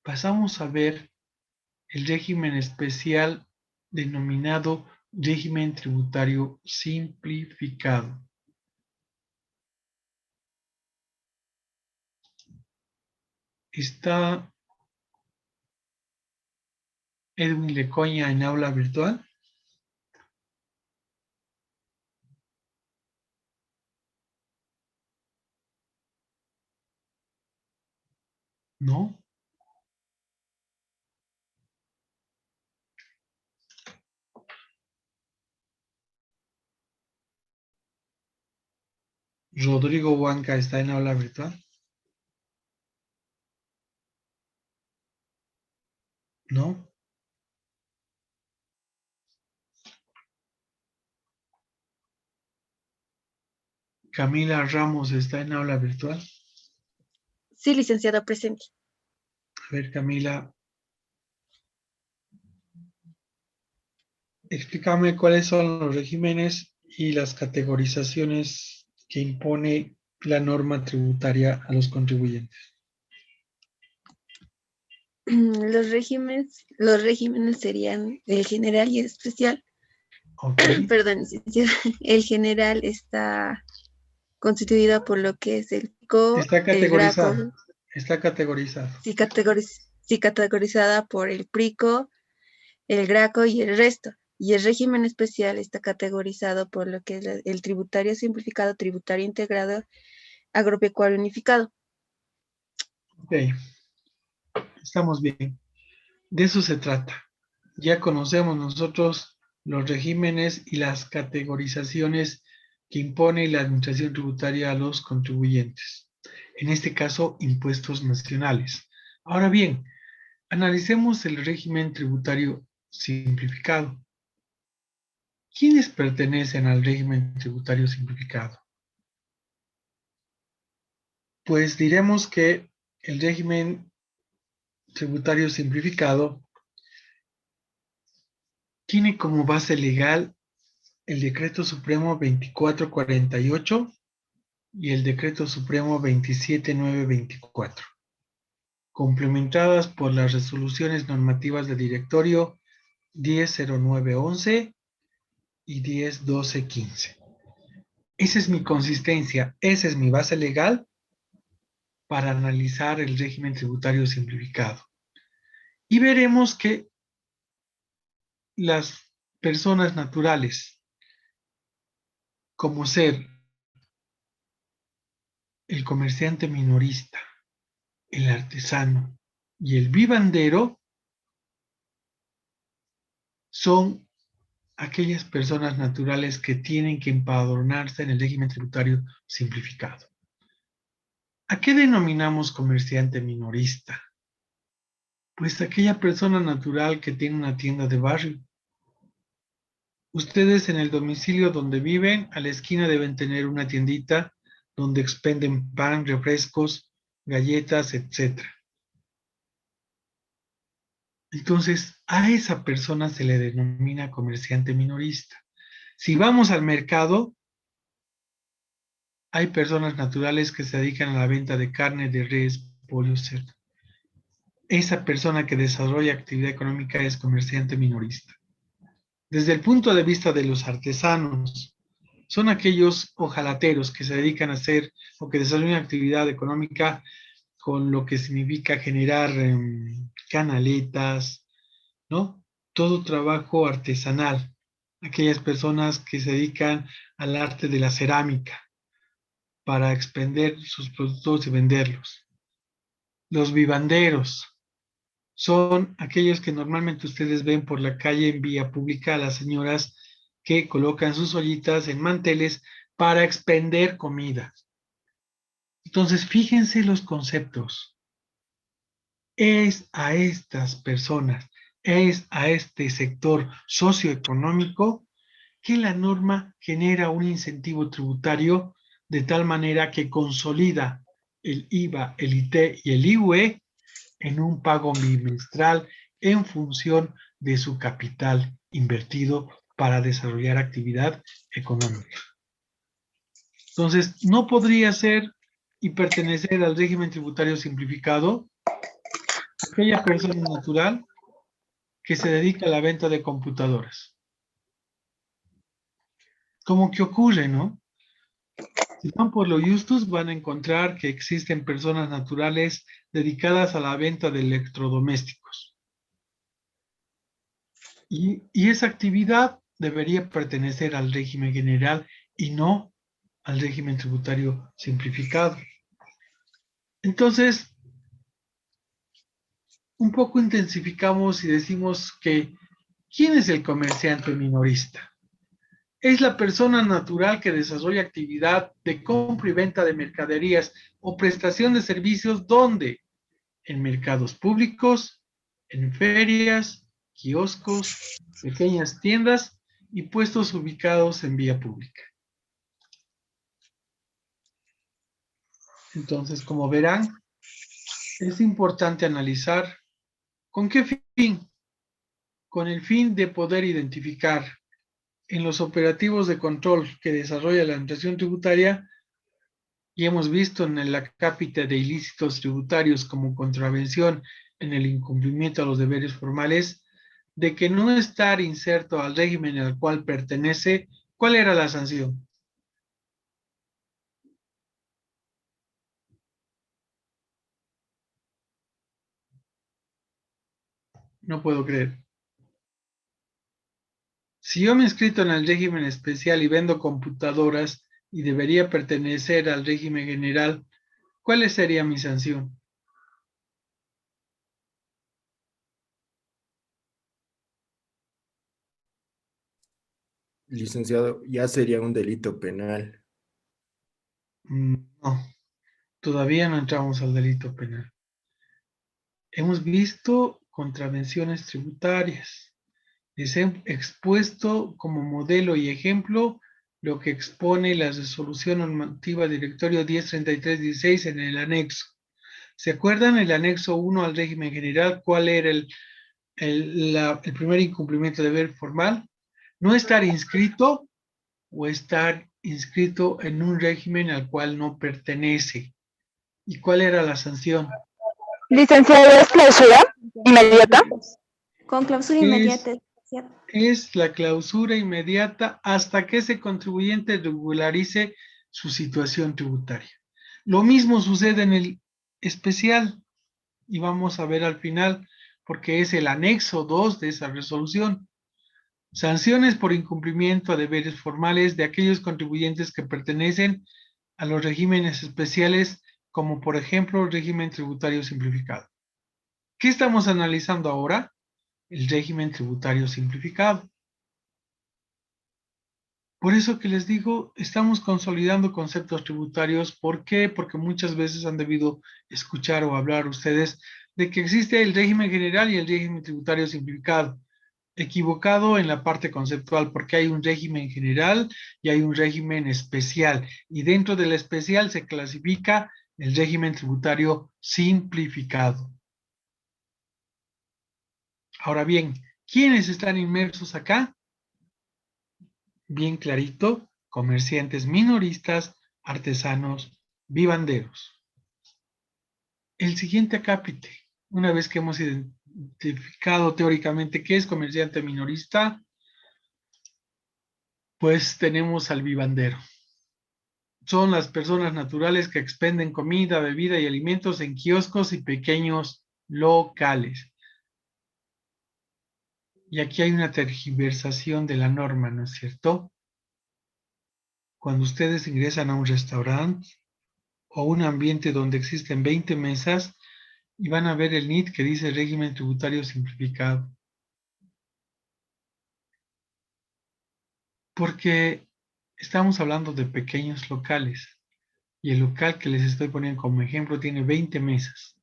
pasamos a ver el régimen especial denominado régimen tributario simplificado. ¿Está Edwin Lecoña en aula virtual? ¿No? ¿Rodrigo Huanca está en aula virtual? ¿No? ¿Camila Ramos está en aula virtual? Sí, licenciado, presente. A ver, Camila, explícame cuáles son los regímenes y las categorizaciones que impone la norma tributaria a los contribuyentes. Los regímenes serían el general y el especial. Okay. Perdón, licenciado. El general está constituido por lo que es el PICO, Está el categorizado. GRACO. Está categorizado. Sí, categorizada por el PRICO, el GRACO y el resto. Y el régimen especial está categorizado por lo que es el tributario simplificado, tributario integrado, agropecuario unificado. Ok, estamos bien. De eso se trata. Ya conocemos nosotros los regímenes y las categorizaciones que impone la administración tributaria a los contribuyentes. En este caso, impuestos nacionales. Ahora bien, analicemos el régimen tributario simplificado. ¿Quiénes pertenecen al régimen tributario simplificado? Pues diremos que el régimen tributario simplificado tiene como base legal el Decreto Supremo 2448 y el Decreto Supremo 27924, complementadas por las resoluciones normativas de directorio 100911 y 101215. Esa es mi consistencia, esa es mi base legal para analizar el régimen tributario simplificado. Y veremos que las personas naturales, como ser el comerciante minorista, el artesano y el vivandero, son aquellas personas naturales que tienen que empadronarse en el régimen tributario simplificado. ¿A qué denominamos comerciante minorista? Pues aquella persona natural que tiene una tienda de barrio. Ustedes en el domicilio donde viven, a la esquina deben tener una tiendita donde expenden pan, refrescos, galletas, etc. Entonces, a esa persona se le denomina comerciante minorista. Si vamos al mercado, hay personas naturales que se dedican a la venta de carne, de res, pollo, cerdo. Esa persona que desarrolla actividad económica es comerciante minorista. Desde el punto de vista de los artesanos, son aquellos hojalateros que se dedican a hacer o que desarrollan actividad económica con lo que significa generar canaletas, ¿no? Todo trabajo artesanal. Aquellas personas que se dedican al arte de la cerámica para expender sus productos y venderlos. Los vivanderos son aquellos que normalmente ustedes ven por la calle en vía pública, a las señoras que colocan sus ollitas en manteles para expender comida. Entonces, fíjense los conceptos. Es a estas personas, es a este sector socioeconómico que la norma genera un incentivo tributario de tal manera que consolida el IVA, el IT y el IUE en un pago bimestral en función de su capital invertido para desarrollar actividad económica. Entonces, no podría ser y pertenecer al régimen tributario simplificado aquella persona natural que se dedica a la venta de computadoras. Como que ocurre, ¿no? Si van por lo justus, van a encontrar que existen personas naturales dedicadas a la venta de electrodomésticos. Y esa actividad debería pertenecer al régimen general y no al régimen tributario simplificado. Entonces, un poco intensificamos y decimos que, ¿quién es el comerciante minorista? Es la persona natural que desarrolla actividad de compra y venta de mercaderías o prestación de servicios donde en mercados públicos, en ferias, kioscos, pequeñas tiendas y puestos ubicados en vía pública. Entonces, como verán, es importante analizar con qué fin, con el fin de poder identificar en los operativos de control que desarrolla la administración tributaria, y hemos visto en el acápite de ilícitos tributarios como contravención en el incumplimiento a los deberes formales, de que no estar inserto al régimen al cual pertenece, ¿cuál era la sanción? No puedo creer. Si yo me he inscrito en el régimen especial y vendo computadoras y debería pertenecer al régimen general, ¿cuál sería mi sanción? Licenciado, ya sería un delito penal. No, todavía no entramos al delito penal. Hemos visto contravenciones tributarias. Les he expuesto como modelo y ejemplo lo que expone la resolución normativa directorio 103316 en el anexo. ¿Se acuerdan el anexo 1 al régimen general? ¿Cuál era el primer incumplimiento de deber formal? No estar inscrito o estar inscrito en un régimen al cual no pertenece. ¿Y cuál era la sanción? Licenciado, ¿es clausura inmediata? Con clausura Es, inmediata. es la clausura inmediata hasta que ese contribuyente regularice su situación tributaria. Lo mismo sucede en el especial y vamos a ver al final porque es el anexo 2 de esa resolución. Sanciones por incumplimiento a deberes formales de aquellos contribuyentes que pertenecen a los regímenes especiales, como por ejemplo el régimen tributario simplificado. ¿Qué estamos analizando ahora? El régimen tributario simplificado. Por eso que les digo, estamos consolidando conceptos tributarios. ¿Por qué? Porque muchas veces han debido escuchar o hablar ustedes de que existe el régimen general y el régimen tributario simplificado. Equivocado en la parte conceptual, porque hay un régimen general y hay un régimen especial. Y dentro del especial se clasifica el régimen tributario simplificado. Ahora bien, ¿quiénes están inmersos acá? Bien clarito, comerciantes minoristas, artesanos, vivanderos. El siguiente acápite, una vez que hemos identificado teóricamente qué es comerciante minorista, pues tenemos al vivandero. Son las personas naturales que expenden comida, bebida y alimentos en kioscos y pequeños locales. Y aquí hay una tergiversación de la norma, ¿no es cierto? Cuando ustedes ingresan a un restaurante o un ambiente donde existen 20 mesas y van a ver el NIT que dice régimen tributario simplificado. Porque estamos hablando de pequeños locales y el local que les estoy poniendo como ejemplo tiene 20 mesas.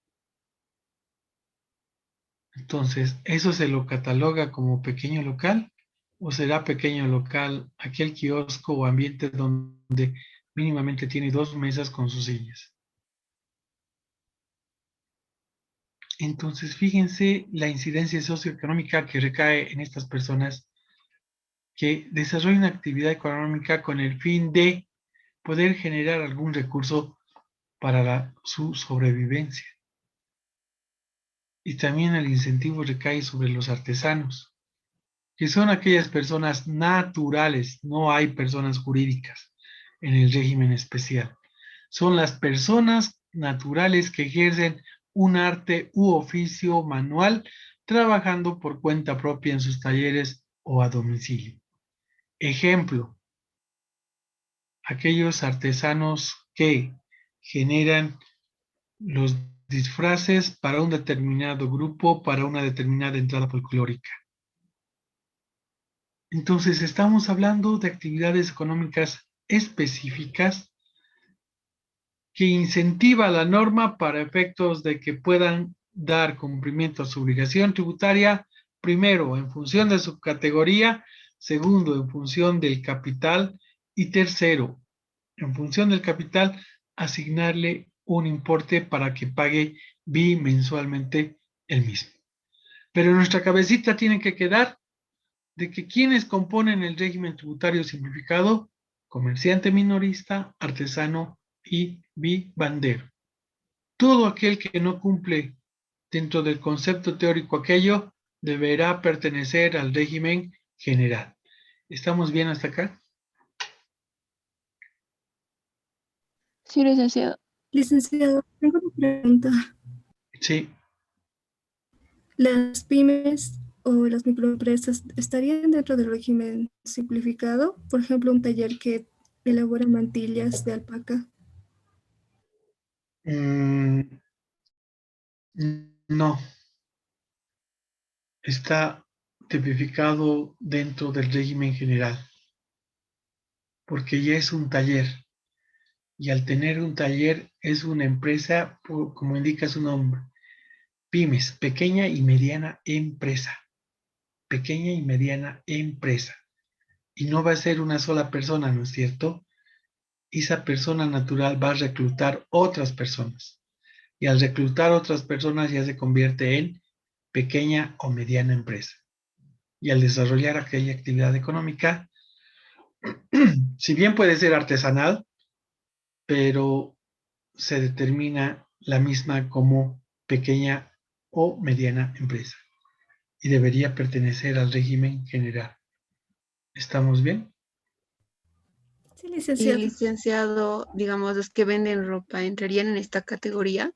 Entonces, ¿eso se lo cataloga como pequeño local? ¿O será pequeño local aquel kiosco o ambiente donde mínimamente tiene 2 mesas con sus sillas? Entonces, fíjense la incidencia socioeconómica que recae en estas personas que desarrollan una actividad económica con el fin de poder generar algún recurso para su sobrevivencia. Y también el incentivo recae sobre los artesanos, que son aquellas personas naturales, no hay personas jurídicas en el régimen especial. Son las personas naturales que ejercen un arte u oficio manual trabajando por cuenta propia en sus talleres o a domicilio. Ejemplo, aquellos artesanos que generan los disfraces para un determinado grupo, para una determinada entrada folclórica. Entonces, estamos hablando de actividades económicas específicas que incentiva la norma para efectos de que puedan dar cumplimiento a su obligación tributaria, primero, en función de su categoría, segundo, en función del capital y tercero, en función del capital, asignarle un importe para que pague bimensualmente el mismo. Pero en nuestra cabecita tiene que quedar de que quienes componen el régimen tributario simplificado, comerciante minorista, artesano y vivandero. Todo aquel que no cumple dentro del concepto teórico aquello deberá pertenecer al régimen general. ¿Estamos bien hasta acá? Sí, licenciado. Licenciado, tengo una pregunta. Sí. ¿Las pymes o las microempresas estarían dentro del régimen simplificado? Por ejemplo, un taller que elabora mantillas de alpaca. Mm, no, está tipificado dentro del régimen general, porque ya es un taller. Y al tener un taller es una empresa, como indica su nombre, pymes, pequeña y mediana empresa. Pequeña y mediana empresa. Y no va a ser una sola persona, ¿no es cierto? Esa persona natural va a reclutar otras personas. Y al reclutar otras personas ya se convierte en pequeña o mediana empresa. Y al desarrollar aquella actividad económica, si bien puede ser artesanal, pero se determina la misma como pequeña o mediana empresa y debería pertenecer al régimen general. ¿Estamos bien? Sí, Y licenciado. licenciado, digamos, los que venden ropa, ¿entrarían en esta categoría?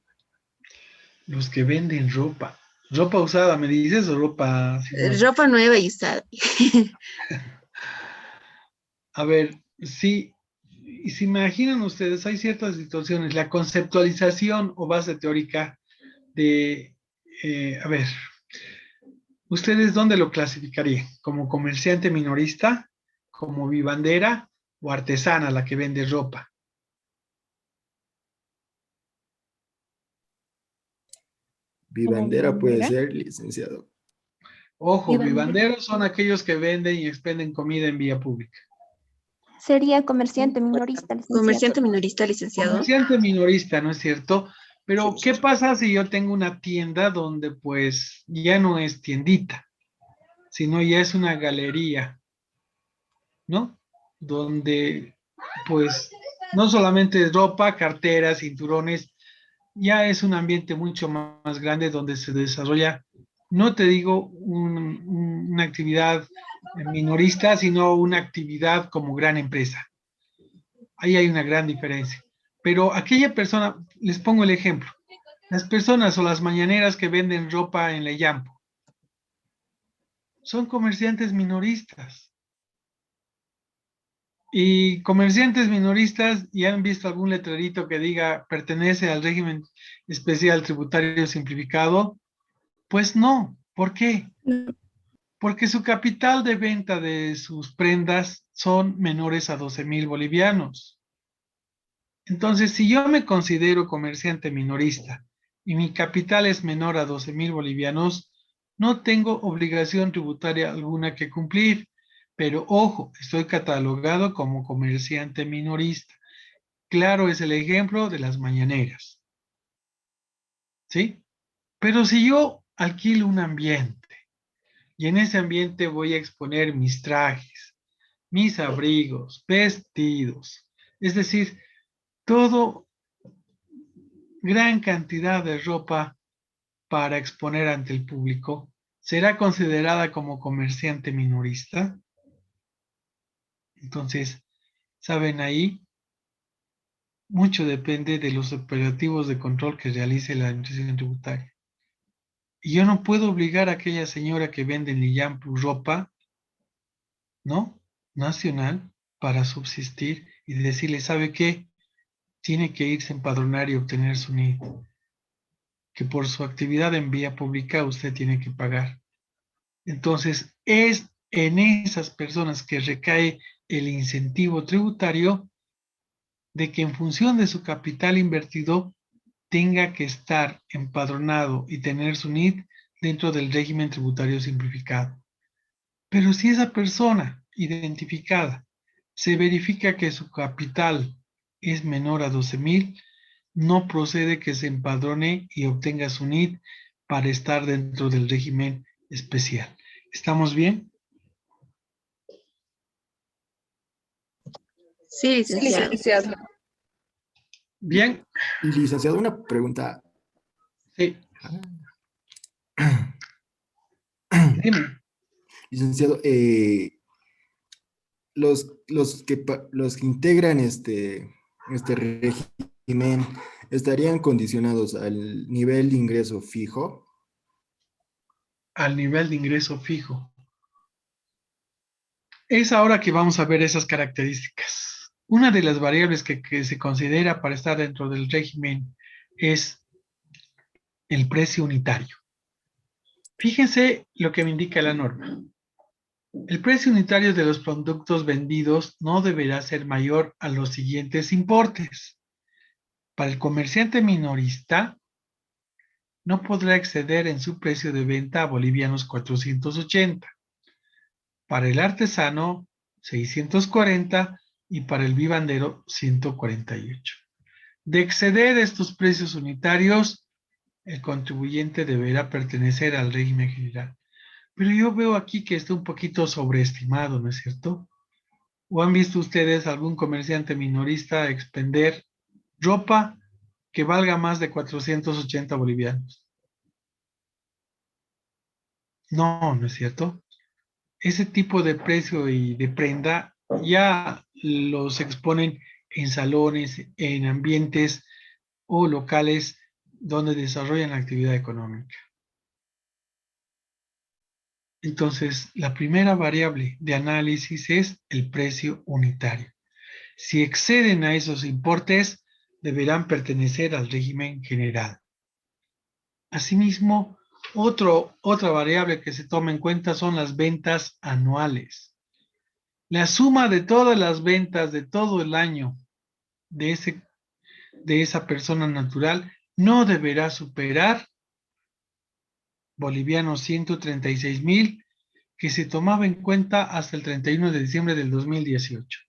Los que venden ropa. ¿Ropa usada, me dices, o ropa así nueva? Ropa nueva y usada. A ver, sí, y si imaginan ustedes, hay ciertas situaciones, la conceptualización o base teórica de, a ver, ¿ustedes dónde lo clasificarían? ¿Como comerciante minorista, como vivandera o artesana la que vende ropa? Como Vivandera puede vivandera. ser, licenciado. Ojo, Vivandera. vivanderos son aquellos que venden y expenden comida en vía pública. Sería comerciante minorista, licenciado. Comerciante minorista, licenciado. Comerciante minorista, ¿no es cierto? Pero, ¿qué pasa si yo tengo una tienda donde pues ya no es tiendita, sino ya es una galería, ¿no? Donde pues no solamente es ropa, carteras, cinturones, ya es un ambiente mucho más grande donde se desarrolla, no te digo una actividad minorista, sino una actividad como gran empresa. Ahí hay una gran diferencia. Pero aquella persona, les pongo el ejemplo, las personas o las mañaneras que venden ropa en Leyampo son comerciantes minoristas. Y comerciantes minoristas, ¿ya han visto algún letrerito que diga pertenece al régimen especial tributario simplificado? Pues no. ¿Por qué? No. Porque su capital de venta de sus prendas son menores a 12,000 bolivianos. Entonces, si yo me considero comerciante minorista y mi capital es menor a 12,000 bolivianos, no tengo obligación tributaria alguna que cumplir. Pero ojo, estoy catalogado como comerciante minorista. Claro, es el ejemplo de las mañaneras. ¿Sí? Pero si yo alquilo un ambiente y en ese ambiente voy a exponer mis trajes, mis abrigos, vestidos, es decir, todo gran cantidad de ropa para exponer ante el público, ¿será considerada como comerciante minorista? Entonces, ¿saben ahí? Mucho depende de los operativos de control que realice la administración tributaria. Y yo no puedo obligar a aquella señora que vende en Lillampu ropa, ¿no? Nacional, para subsistir y decirle, ¿sabe qué? Tiene que irse a empadronar y obtener su NID. Que por su actividad en vía pública usted tiene que pagar. Entonces, es en esas personas que recae el incentivo tributario de que en función de su capital invertido tenga que estar empadronado y tener su NID dentro del régimen tributario simplificado. Pero si esa persona identificada se verifica que su capital es menor a 12,000, no procede que se empadrone y obtenga su NID para estar dentro del régimen especial. ¿Estamos bien? Sí, Sí, licenciado. licenciado. Bien, Y licenciado, una pregunta. sí, Ah, dime. licenciado, los que integran este régimen estarían condicionados al nivel de ingreso fijo. al nivel de ingreso fijo. Es ahora que vamos a ver esas características. Una de las variables que se considera para estar dentro del régimen es el precio unitario. Fíjense lo que me indica la norma. El precio unitario de los productos vendidos no deberá ser mayor a los siguientes importes. Para el comerciante minorista, no podrá exceder en su precio de venta a bolivianos 480. Para el artesano, 640 y para el vivandero, 148. De exceder estos precios unitarios, el contribuyente deberá pertenecer al régimen general. Pero yo veo aquí que está un poquito sobreestimado, ¿no es cierto? ¿O han visto ustedes algún comerciante minorista expender ropa que valga más de 480 bolivianos? No, ¿no es cierto? Ese tipo de precio y de prenda ya los exponen en salones, en ambientes o locales donde desarrollan la actividad económica. Entonces, la primera variable de análisis es el precio unitario. Si exceden a esos importes, deberán pertenecer al régimen general. Asimismo, otra variable que se toma en cuenta son las ventas anuales. La suma de todas las ventas de todo el año de esa persona natural no deberá superar bolivianos 136.000, que se tomaba en cuenta hasta el 31 de diciembre del 2018,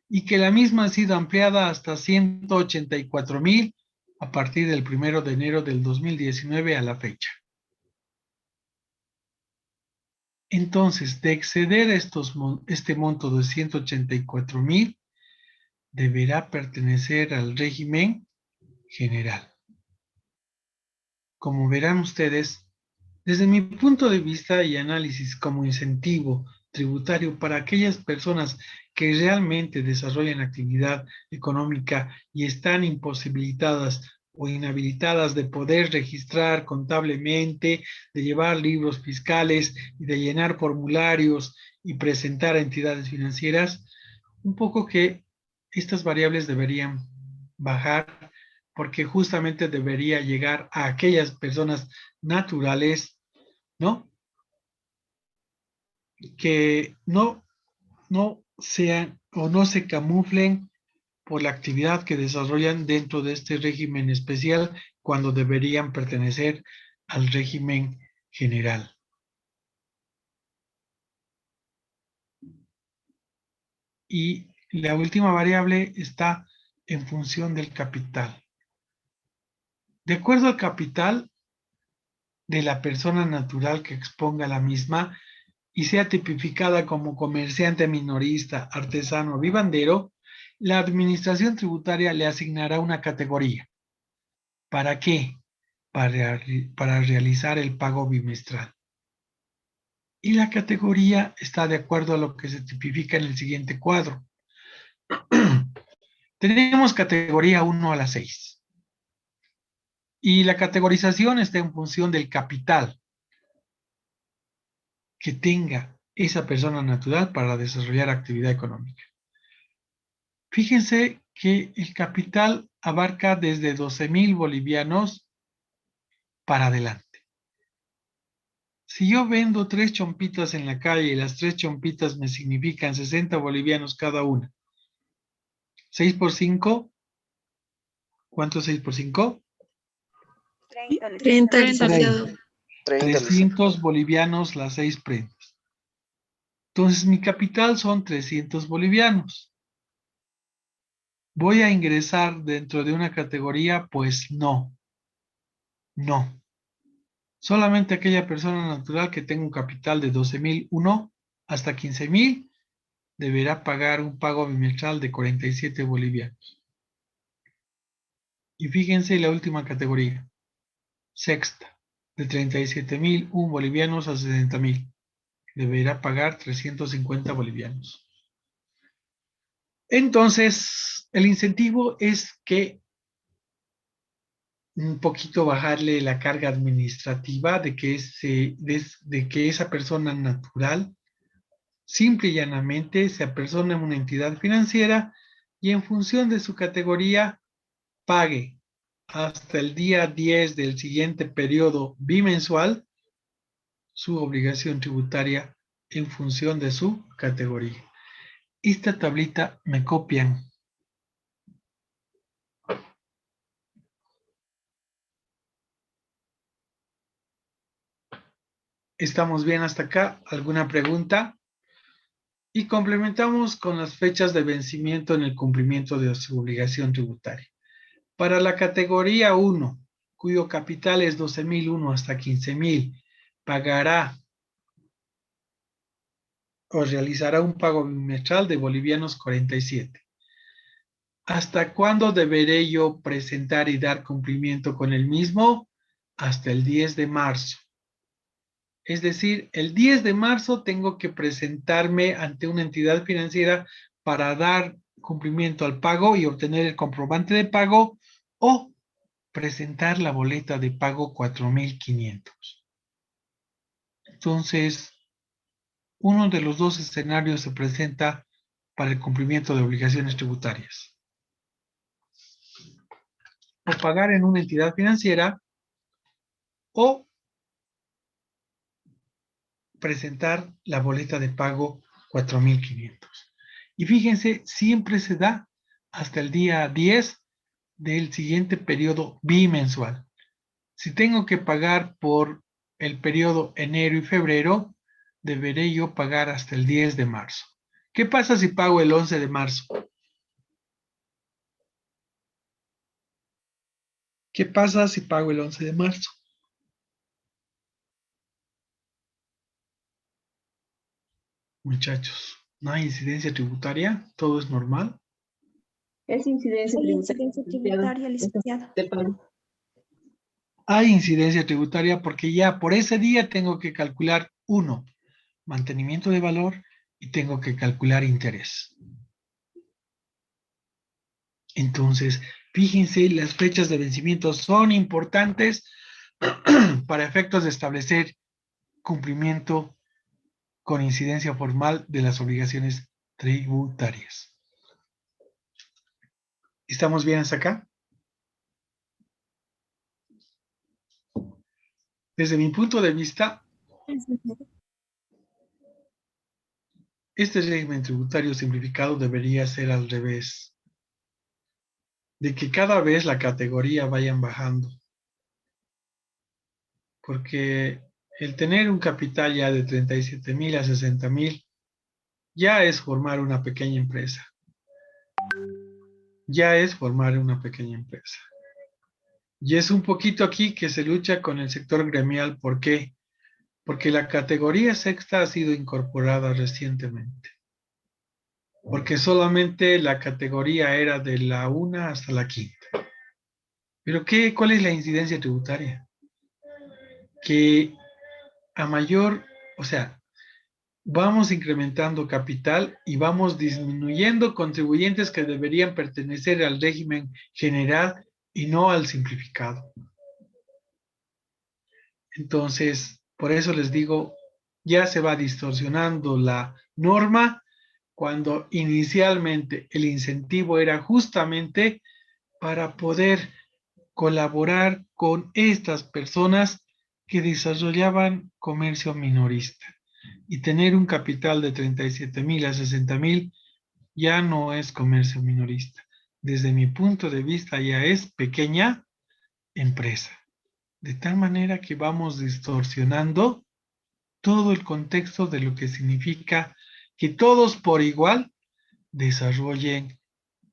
y que la misma ha sido ampliada hasta 184.000 a partir del 1 de enero del 2019 a la fecha. Entonces, de exceder este monto de 184.000, deberá pertenecer al régimen general. Como verán ustedes, desde mi punto de vista y análisis como incentivo tributario para aquellas personas que realmente desarrollan actividad económica y están imposibilitadas o inhabilitadas de poder registrar contablemente, de llevar libros fiscales y de llenar formularios y presentar a entidades financieras, un poco que estas variables deberían bajar, porque justamente debería llegar a aquellas personas naturales, ¿no? Que no sean o no se camuflen por la actividad que desarrollan dentro de este régimen especial cuando deberían pertenecer al régimen general. Y la última variable está en función del capital. De acuerdo al capital de la persona natural que exponga la misma y sea tipificada como comerciante minorista, artesano o vivandero, la administración tributaria le asignará una categoría. ¿Para qué? Para realizar el pago bimestral. Y la categoría está de acuerdo a lo que se tipifica en el siguiente cuadro. Tenemos categoría 1 a la 6. Y la categorización está en función del capital que tenga esa persona natural para desarrollar actividad económica. Fíjense que el capital abarca desde 12.000 bolivianos para adelante. Si yo vendo 3 chompitas en la calle y las 3 chompitas me significan 60 bolivianos cada una, 6 por 5, ¿cuánto es 6 por 5? 30. 300 bolivianos las 6 prendas. Entonces mi capital son 300 bolivianos. ¿Voy a ingresar dentro de una categoría? Pues no. No. Solamente aquella persona natural que tenga un capital de 12.001 hasta 15.000 deberá pagar un pago bimestral de 47 bolivianos. Y fíjense la última categoría, sexta, de 37.001 bolivianos a 60.000. Deberá pagar 350 bolivianos. Entonces, el incentivo es que un poquito bajarle la carga administrativa de que esa persona natural, simple y llanamente, se apersona en una entidad financiera y en función de su categoría pague hasta el día 10 del siguiente periodo bimensual su obligación tributaria en función de su categoría. Esta tablita me copian. ¿Estamos bien hasta acá? ¿Alguna pregunta? Y complementamos con las fechas de vencimiento en el cumplimiento de su obligación tributaria. Para la categoría 1, cuyo capital es 12.001 hasta 15.000, pagará o realizará un pago bimestral de bolivianos 47. ¿Hasta cuándo deberé yo presentar y dar cumplimiento con el mismo? Hasta el 10 de marzo. Es decir, el 10 de marzo tengo que presentarme ante una entidad financiera para dar cumplimiento al pago y obtener el comprobante de pago o presentar la boleta de pago 4.500. Entonces, uno de los dos escenarios se presenta para el cumplimiento de obligaciones tributarias. O pagar en una entidad financiera o presentar la boleta de pago 4.500. Y fíjense, siempre se da hasta el día 10 del siguiente periodo bimensual. Si tengo que pagar por el periodo enero y febrero, deberé yo pagar hasta el 10 de marzo. ¿Qué pasa si pago el 11 de marzo? ¿Qué pasa si pago el 11 de marzo? Muchachos, ¿no hay incidencia tributaria? ¿Todo es normal? Es incidencia Hay tributaria. incidencia tributaria, licenciado. De pago. Hay incidencia tributaria porque ya por ese día tengo que calcular, uno, mantenimiento de valor y tengo que calcular interés. Entonces, fíjense, las fechas de vencimiento son importantes para efectos de establecer cumplimiento con incidencia formal de las obligaciones tributarias. ¿Estamos bien hasta acá? Desde mi punto de vista, este régimen tributario simplificado debería ser al revés, de que cada vez la categoría vayan bajando, porque el tener un capital ya de 37.000 a 60.000 ya es formar una pequeña empresa. Ya es formar una pequeña empresa. Y es un poquito aquí que se lucha con el sector gremial. ¿Por qué? Porque la categoría sexta ha sido incorporada recientemente. Porque solamente la categoría era de la 1 hasta la 5ª. ¿Pero qué? ¿Cuál es la incidencia tributaria? Que a mayor, o sea, vamos incrementando capital y vamos disminuyendo contribuyentes que deberían pertenecer al régimen general y no al simplificado. Entonces, por eso les digo, ya se va distorsionando la norma cuando inicialmente el incentivo era justamente para poder colaborar con estas personas que desarrollaban comercio minorista. Y tener un capital de 37.000 a 60.000 ya no es comercio minorista. Desde mi punto de vista ya es pequeña empresa. De tal manera que vamos distorsionando todo el contexto de lo que significa que todos por igual desarrollen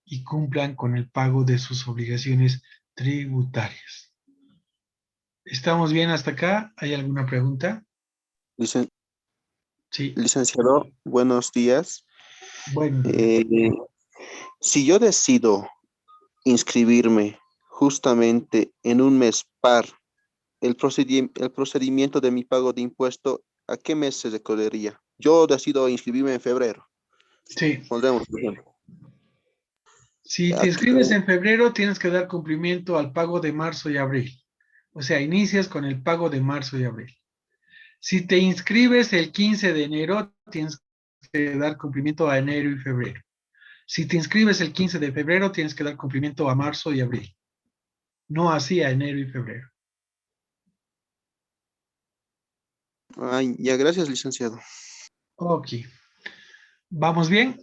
y cumplan con el pago de sus obligaciones tributarias. ¿Estamos bien hasta acá? ¿Hay alguna pregunta? Sí. Licenciado, buenos días. Bueno, Si yo decido inscribirme justamente en un mes par, el procedimiento de mi pago de impuesto, ¿a qué mes se recorrería? Yo decido inscribirme en febrero. sí. Pondremos por ejemplo. Si te Ah, inscribes en febrero, tienes que dar cumplimiento al pago de marzo y abril. O sea, inicias con el pago de marzo y abril. Si te inscribes el 15 de enero, tienes que dar cumplimiento a enero y febrero. Si te inscribes el 15 de febrero, tienes que dar cumplimiento a marzo y abril. No así a enero y febrero. ay, ya, gracias, licenciado. Ok. ¿Vamos bien?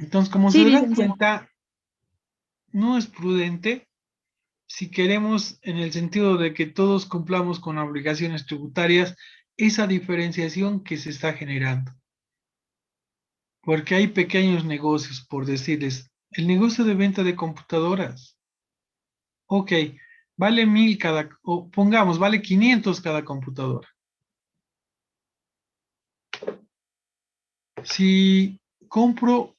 Entonces, como Sí, se dan licenciado. cuenta, no es prudente si queremos, en el sentido de que todos cumplamos con obligaciones tributarias, esa diferenciación que se está generando. Porque hay pequeños negocios, por decirles, el negocio de venta de computadoras. Ok, vale 1000 cada, o pongamos, vale 500 cada computadora. Si compro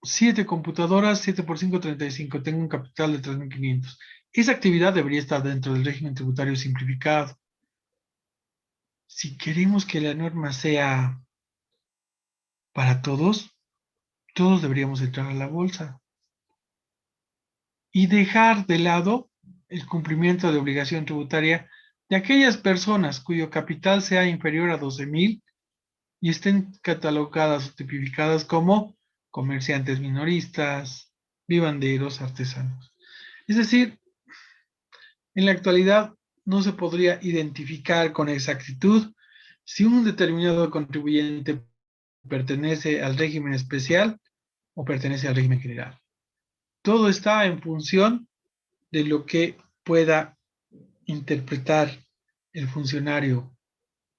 7 computadoras, 7 por 5, 35, tengo un capital de 3500. Esa actividad debería estar dentro del régimen tributario simplificado. Si queremos que la norma sea para todos, todos deberíamos entrar a la bolsa y dejar de lado el cumplimiento de obligación tributaria de aquellas personas cuyo capital sea inferior a 12,000 y estén catalogadas o tipificadas como comerciantes minoristas, vivanderos, artesanos. Es decir, en la actualidad no se podría identificar con exactitud si un determinado contribuyente pertenece al régimen especial o pertenece al régimen general. Todo está en función de lo que pueda interpretar el funcionario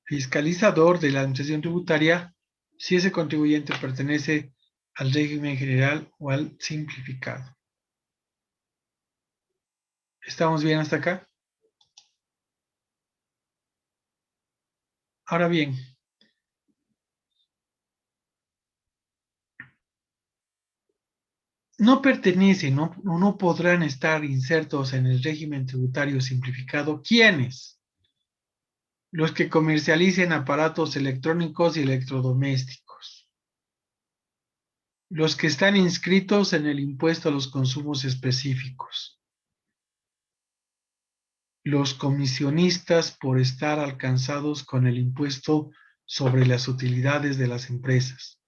fiscalizador de la administración tributaria si ese contribuyente pertenece al régimen general o al simplificado. ¿Estamos bien hasta acá? Ahora bien, no pertenecen, no podrán estar insertos en el régimen tributario simplificado. ¿Quiénes? Los que comercialicen aparatos electrónicos y electrodomésticos. Los que están inscritos en el impuesto a los consumos específicos. Los comisionistas por estar alcanzados con el impuesto sobre las utilidades de las empresas.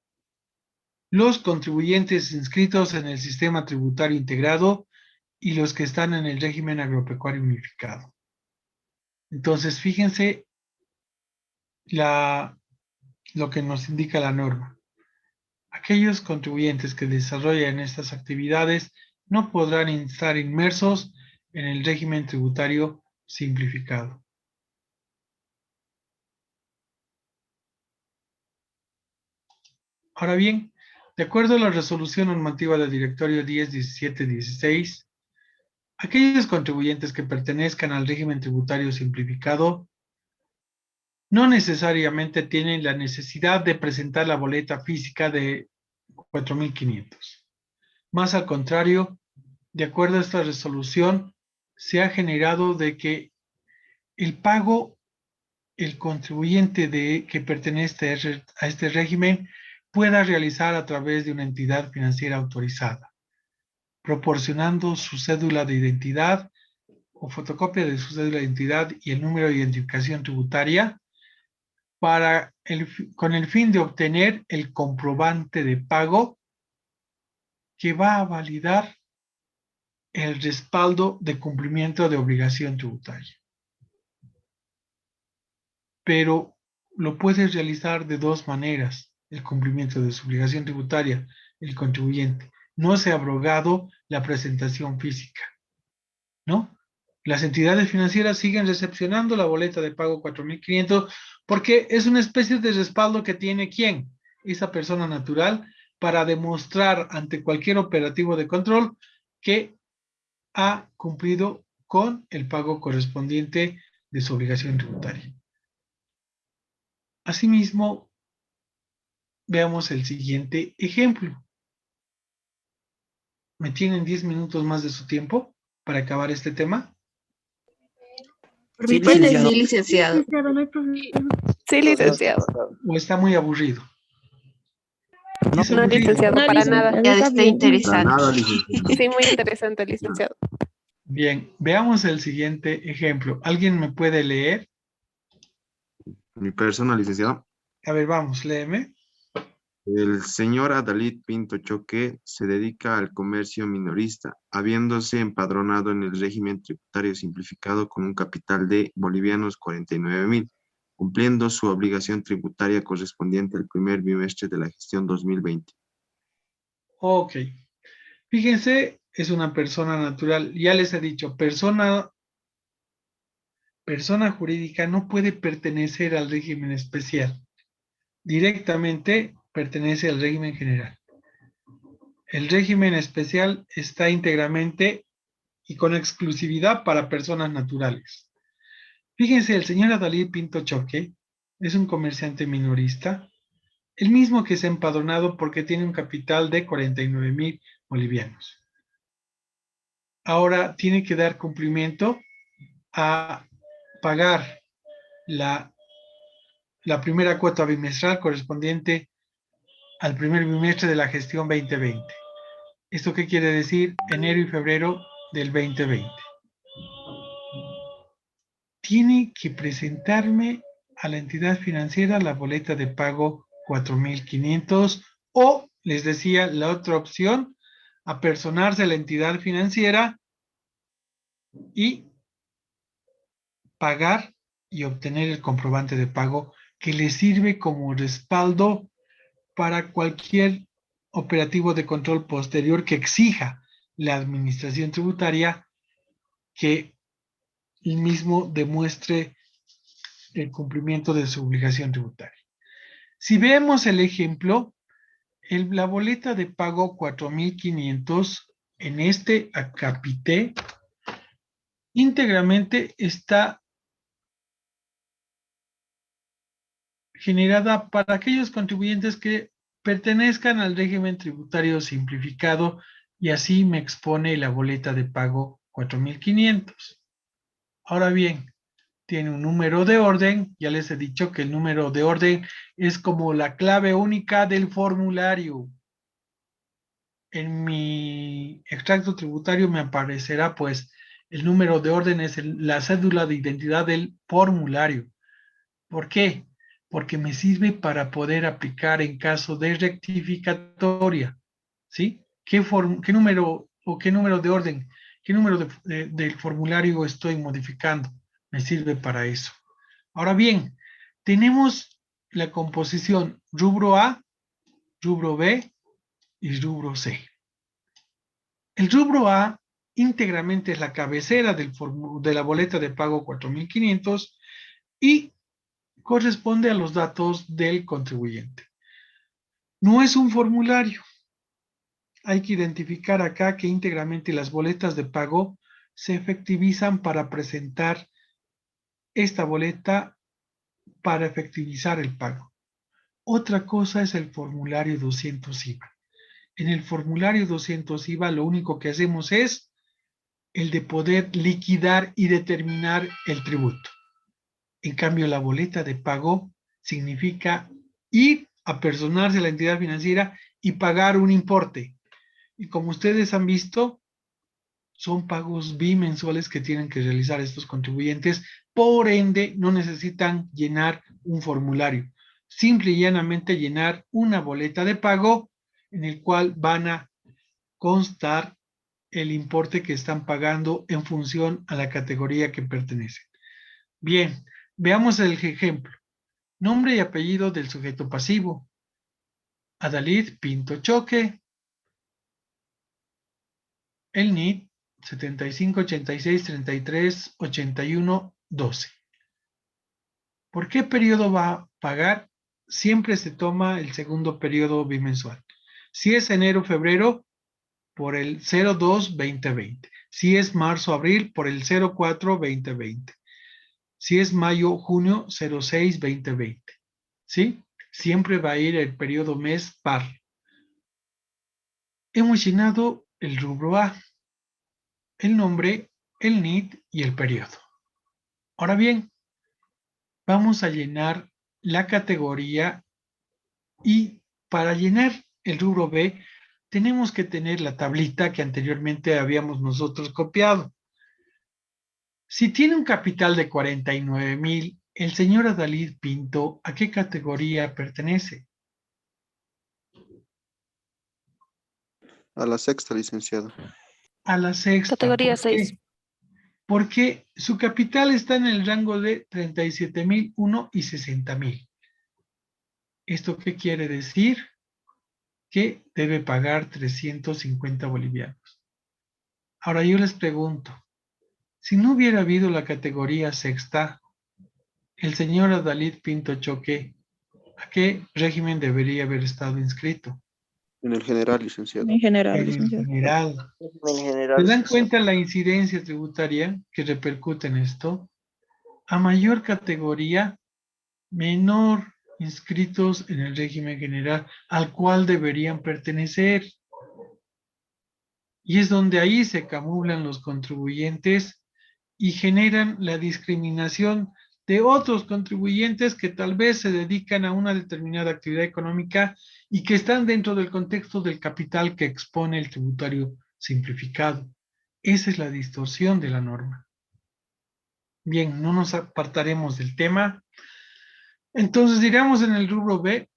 Los contribuyentes inscritos en el sistema tributario integrado y los que están en el régimen agropecuario unificado. Entonces, fíjense lo que nos indica la norma. Aquellos contribuyentes que desarrollan estas actividades no podrán estar inmersos en el régimen tributario simplificado. Ahora bien, de acuerdo a la resolución normativa del directorio 10.17.16, aquellos contribuyentes que pertenezcan al régimen tributario simplificado no necesariamente tienen la necesidad de presentar la boleta física de 4,500. Más al contrario, de acuerdo a esta resolución, se ha generado de que el pago, el contribuyente que pertenece a este régimen pueda realizar a través de una entidad financiera autorizada, proporcionando su cédula de identidad o fotocopia de su cédula de identidad y el número de identificación tributaria con el fin de obtener el comprobante de pago que va a validar el respaldo de cumplimiento de obligación tributaria. Pero lo puedes realizar de dos maneras, el cumplimiento de su obligación tributaria, el contribuyente. No se ha abrogado la presentación física, ¿no? Las entidades financieras siguen recepcionando la boleta de pago 4,500 porque es una especie de respaldo que tiene ¿quién? Esa persona natural para demostrar ante cualquier operativo de control que ha cumplido con el pago correspondiente de su obligación tributaria. Asimismo, veamos el siguiente ejemplo. ¿Me tienen 10 minutos más de su tiempo para acabar este tema? Por Sí, mi parte, licenciado. sí, Sí, licenciado. licenciado, no hay problema. Sí, licenciado. ¿O está muy aburrido? ¿Y eso No, por qué? licenciado, No, para nada. licenciado, Ya está está bien. interesante. Nada, licenciado. Sí, muy interesante, licenciado. Bien, veamos el siguiente ejemplo. ¿Alguien me puede leer? Mi persona, licenciado. A ver, vamos, léeme. El señor Adalid Pinto Choque se dedica al comercio minorista, habiéndose empadronado en el régimen tributario simplificado con un capital de bolivianos 49.000, cumpliendo su obligación tributaria correspondiente al primer bimestre de la gestión 2020. Ok. Fíjense, es una persona natural. Ya les he dicho, persona jurídica no puede pertenecer al régimen especial. Directamente pertenece al régimen general. El régimen especial está íntegramente y con exclusividad para personas naturales. Fíjense, el señor Adalid Pinto Choque es un comerciante minorista, el mismo que se ha empadronado porque tiene un capital de 49.000 bolivianos. Ahora tiene que dar cumplimiento a pagar la primera cuota bimestral correspondiente al primer bimestre de la gestión 2020. ¿Esto qué quiere decir? Enero y febrero del 2020. Tiene que presentarme a la entidad financiera la boleta de pago 4.500 o, les decía, la otra opción, apersonarse a la entidad financiera y pagar y obtener el comprobante de pago que le sirve como respaldo para cualquier operativo de control posterior que exija la administración tributaria que el mismo demuestre el cumplimiento de su obligación tributaria. Si vemos el ejemplo, la boleta de pago 4.500 en este acápite íntegramente está generada para aquellos contribuyentes que pertenezcan al régimen tributario simplificado y así me expone la boleta de pago 4.500. Ahora bien, tiene un número de orden, ya les he dicho que el número de orden es como la clave única del formulario. En mi extracto tributario me aparecerá pues el número de orden es la cédula de identidad del formulario. ¿Por qué? Porque me sirve para poder aplicar en caso de rectificatoria, ¿sí? ¿Qué número o qué número de orden, qué número del formulario estoy modificando? Me sirve para eso. Ahora bien, tenemos la composición rubro A, rubro B y rubro C. El rubro A íntegramente es la cabecera de la boleta de pago 4.500 y corresponde a los datos del contribuyente. No es un formulario. Hay que identificar acá que íntegramente las boletas de pago se efectivizan para presentar esta boleta para efectivizar el pago. Otra cosa es el formulario 200 IVA. En el formulario 200 IVA lo único que hacemos es el de poder liquidar y determinar el tributo. En cambio, la boleta de pago significa ir a personarse a la entidad financiera y pagar un importe. Y como ustedes han visto, son pagos bimensuales que tienen que realizar estos contribuyentes, por ende no necesitan llenar un formulario, simple y llanamente llenar una boleta de pago en el cual van a constar el importe que están pagando en función a la categoría que pertenecen. Bien, veamos el ejemplo. Nombre y apellido del sujeto pasivo. Adalid Pinto Choque. El NID 75 86 33 81 12. ¿Por qué periodo va a pagar? Siempre se toma el segundo periodo bimensual. Si es enero-febrero, por el 02-2020. Si es marzo-abril, por el 04-2020. Si es mayo-junio, 06-2020. ¿Sí? Siempre va a ir el periodo mes par. Hemos llenado el rubro A, el nombre, el NID y el periodo. Ahora bien, vamos a llenar la categoría y para llenar el rubro B, tenemos que tener la tablita que anteriormente habíamos nosotros copiado. Si tiene un capital de 49,000, el señor Adalid Pinto, ¿a qué categoría pertenece? A la sexta, licenciado. A la sexta. Categoría ¿Por 6. qué? Porque su capital está en el rango de 37,001 y 60,000. ¿Esto qué quiere decir? Que debe pagar 350 bolivianos. Ahora yo les pregunto, si no hubiera habido la categoría sexta, el señor Adalid Pinto Choque, ¿a qué régimen debería haber estado inscrito? En el general, licenciado. En general, En el licenciado. general. En general, ¿Se dan licenciado. cuenta la incidencia tributaria que repercute en esto? A mayor categoría, menor inscritos en el régimen general al cual deberían pertenecer. Y es donde ahí se camuflan los contribuyentes y generan la discriminación de otros contribuyentes que tal vez se dedican a una determinada actividad económica y que están dentro del contexto del capital que expone el tributario simplificado. Esa es la distorsión de la norma. Bien, no nos apartaremos del tema. Entonces, diríamos en el rubro B,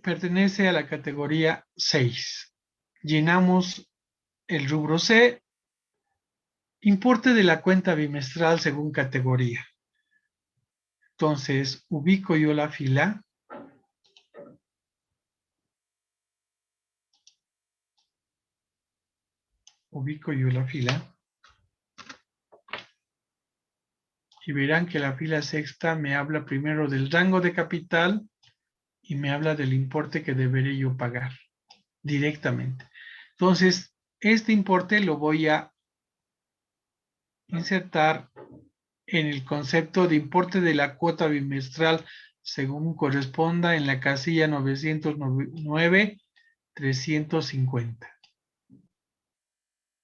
pertenece a la categoría 6. Llenamos el rubro C, importe de la cuenta bimestral según categoría. Entonces, ubico yo la fila. Y verán que la fila sexta me habla primero del rango de capital y me habla del importe que deberé yo pagar directamente. Entonces, este importe lo voy a insertar en el concepto de importe de la cuota bimestral según corresponda en la casilla 909, 350.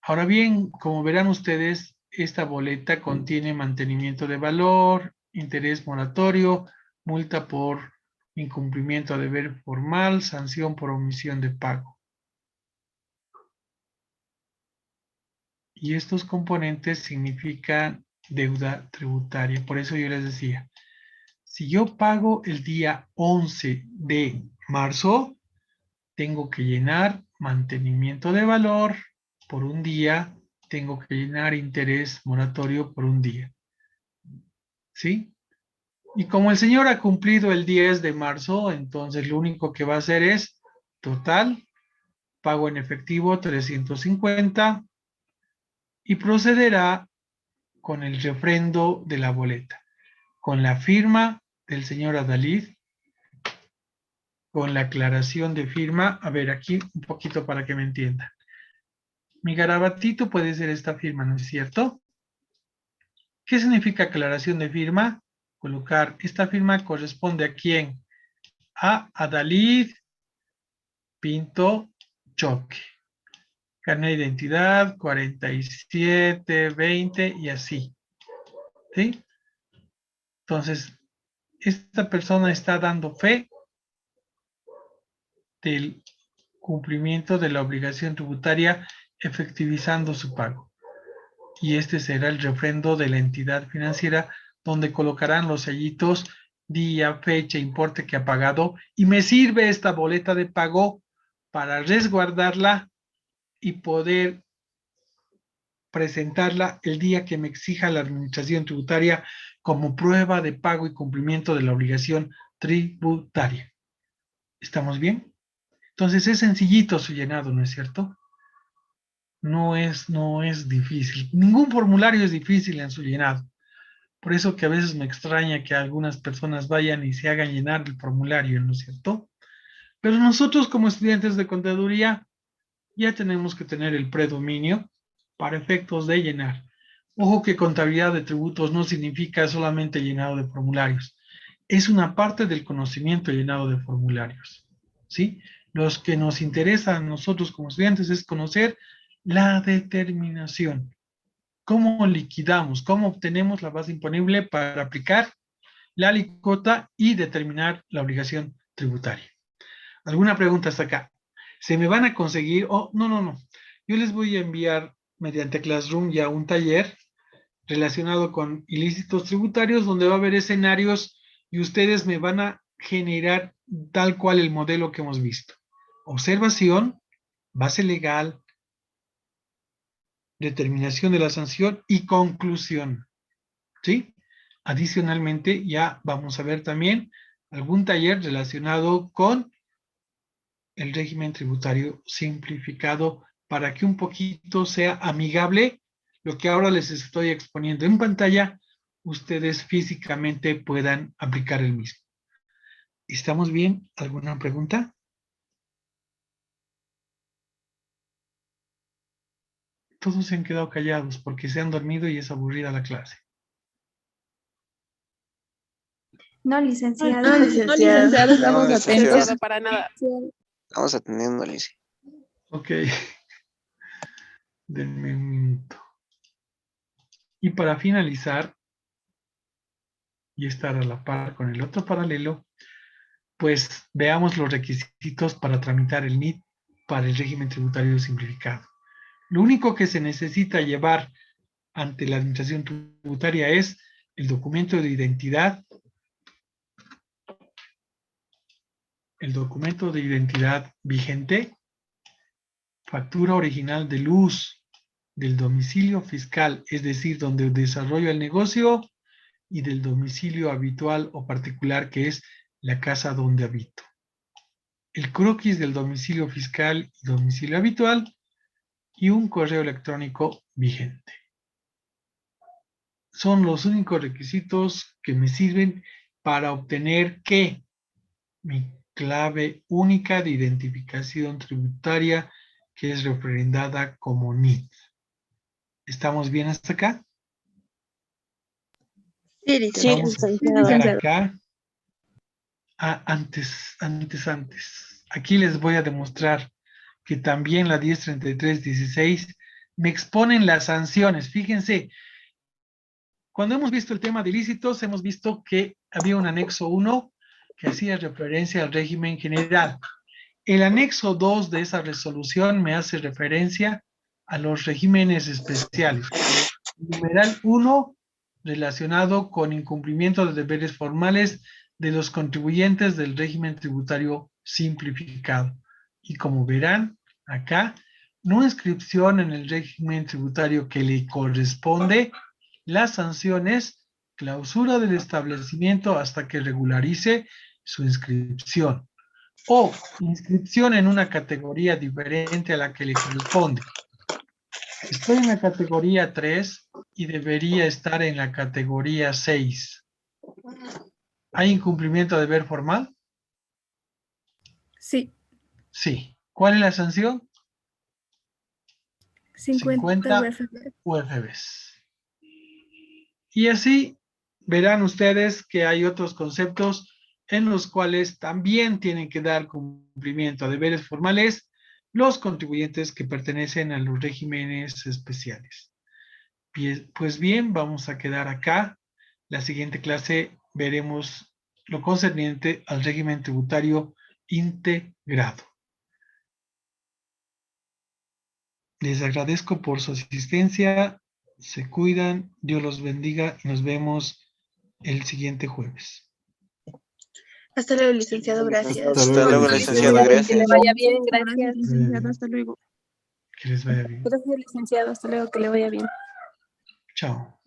Ahora bien, como verán ustedes, esta boleta contiene mantenimiento de valor, interés moratorio, multa por incumplimiento de deber formal, sanción por omisión de pago. Y estos componentes significan deuda tributaria. Por eso yo les decía, si yo pago el día 11 de marzo, tengo que llenar mantenimiento de valor por un día, tengo que llenar interés moratorio por un día. ¿Sí? Y como el señor ha cumplido el 10 de marzo, entonces lo único que va a hacer es total, pago en efectivo 350 y procederá con el refrendo de la boleta, con la firma del señor Adalid, con la aclaración de firma. A ver, aquí un poquito para que me entiendan. Mi garabatito puede ser esta firma, ¿no es cierto? ¿Qué significa aclaración de firma? Colocar, esta firma corresponde ¿a quién? A Adalid Pinto Choque. Carnet de identidad 4720 y así. ¿Sí? Entonces, esta persona está dando fe del cumplimiento de la obligación tributaria efectivizando su pago. Y este será el refrendo de la entidad financiera donde colocarán los sellitos, día, fecha, importe que ha pagado, y me sirve esta boleta de pago para resguardarla y poder presentarla el día que me exija la administración tributaria como prueba de pago y cumplimiento de la obligación tributaria. ¿Estamos bien? Entonces es sencillito su llenado, ¿no es cierto? No es difícil. Ningún formulario es difícil en su llenado. Por eso que a veces me extraña que algunas personas vayan y se hagan llenar el formulario, ¿no es cierto? Pero nosotros como estudiantes de contaduría ya tenemos que tener el predominio para efectos de llenar. Ojo que contabilidad de tributos no significa solamente llenado de formularios. Es una parte del conocimiento llenado de formularios. ¿Sí? Los que nos interesa a nosotros como estudiantes es conocer la determinación. ¿Cómo liquidamos? ¿Cómo obtenemos la base imponible para aplicar la alícuota y determinar la obligación tributaria? ¿Alguna pregunta hasta acá? Se me van a conseguir, no. Yo les voy a enviar mediante Classroom ya un taller relacionado con ilícitos tributarios donde va a haber escenarios y ustedes me van a generar tal cual el modelo que hemos visto. Observación, base legal, determinación de la sanción y conclusión. ¿Sí? Adicionalmente, ya vamos a ver también algún taller relacionado con el régimen tributario simplificado para que un poquito sea amigable lo que ahora les estoy exponiendo en pantalla, ustedes físicamente puedan aplicar el mismo. ¿Estamos bien? ¿Alguna pregunta? Todos se han quedado callados porque se han dormido y es aburrida la clase. No, licenciado. No, licenciado. Estamos No, atentos. licenciado. Para nada. Estamos atendiendo, Alicia. Ok. Denme un minuto. Y para finalizar, y estar a la par con el otro paralelo, pues veamos los requisitos para tramitar el NIT para el régimen tributario simplificado. Lo único que se necesita llevar ante la administración tributaria es el documento de identidad, vigente, factura original de luz del domicilio fiscal, es decir, donde desarrollo el negocio, y del domicilio habitual o particular, que es la casa donde habito. El croquis del domicilio fiscal y domicilio habitual, y un correo electrónico vigente. Son los únicos requisitos que me sirven para obtener ¿qué? Mi clave única de identificación tributaria, que es referendada como NIT. ¿Estamos bien hasta acá? Sí, Vamos a explicar acá. Antes. Aquí les voy a demostrar que también la 1033-16 me exponen las sanciones. Fíjense, cuando hemos visto el tema de ilícitos, hemos visto que había un anexo 1 que hacía referencia al régimen general. El anexo 2 de esa resolución me hace referencia a los regímenes especiales. El numeral 1 relacionado con incumplimiento de deberes formales de los contribuyentes del régimen tributario simplificado. Y como verán acá, no inscripción en el régimen tributario que le corresponde, las sanciones, clausura del establecimiento hasta que regularice su inscripción, o inscripción en una categoría diferente a la que le corresponde. Estoy en la categoría 3 y debería estar en la categoría 6. ¿Hay incumplimiento de deber formal? Sí. Sí. ¿Cuál es la sanción? 50 UFBs. Y así verán ustedes que hay otros conceptos en los cuales también tienen que dar cumplimiento a deberes formales los contribuyentes que pertenecen a los regímenes especiales. Pues bien, vamos a quedar acá. La siguiente clase veremos lo concerniente al régimen tributario integrado. Les agradezco por su asistencia. Se cuidan, Dios los bendiga y nos vemos el siguiente jueves. Hasta luego, licenciado, gracias. Hasta luego, licenciado, Que le gracias. vaya bien, gracias. Licenciado, hasta luego. Que les vaya bien. Gracias, licenciado. Hasta luego, que le vaya bien. Chao.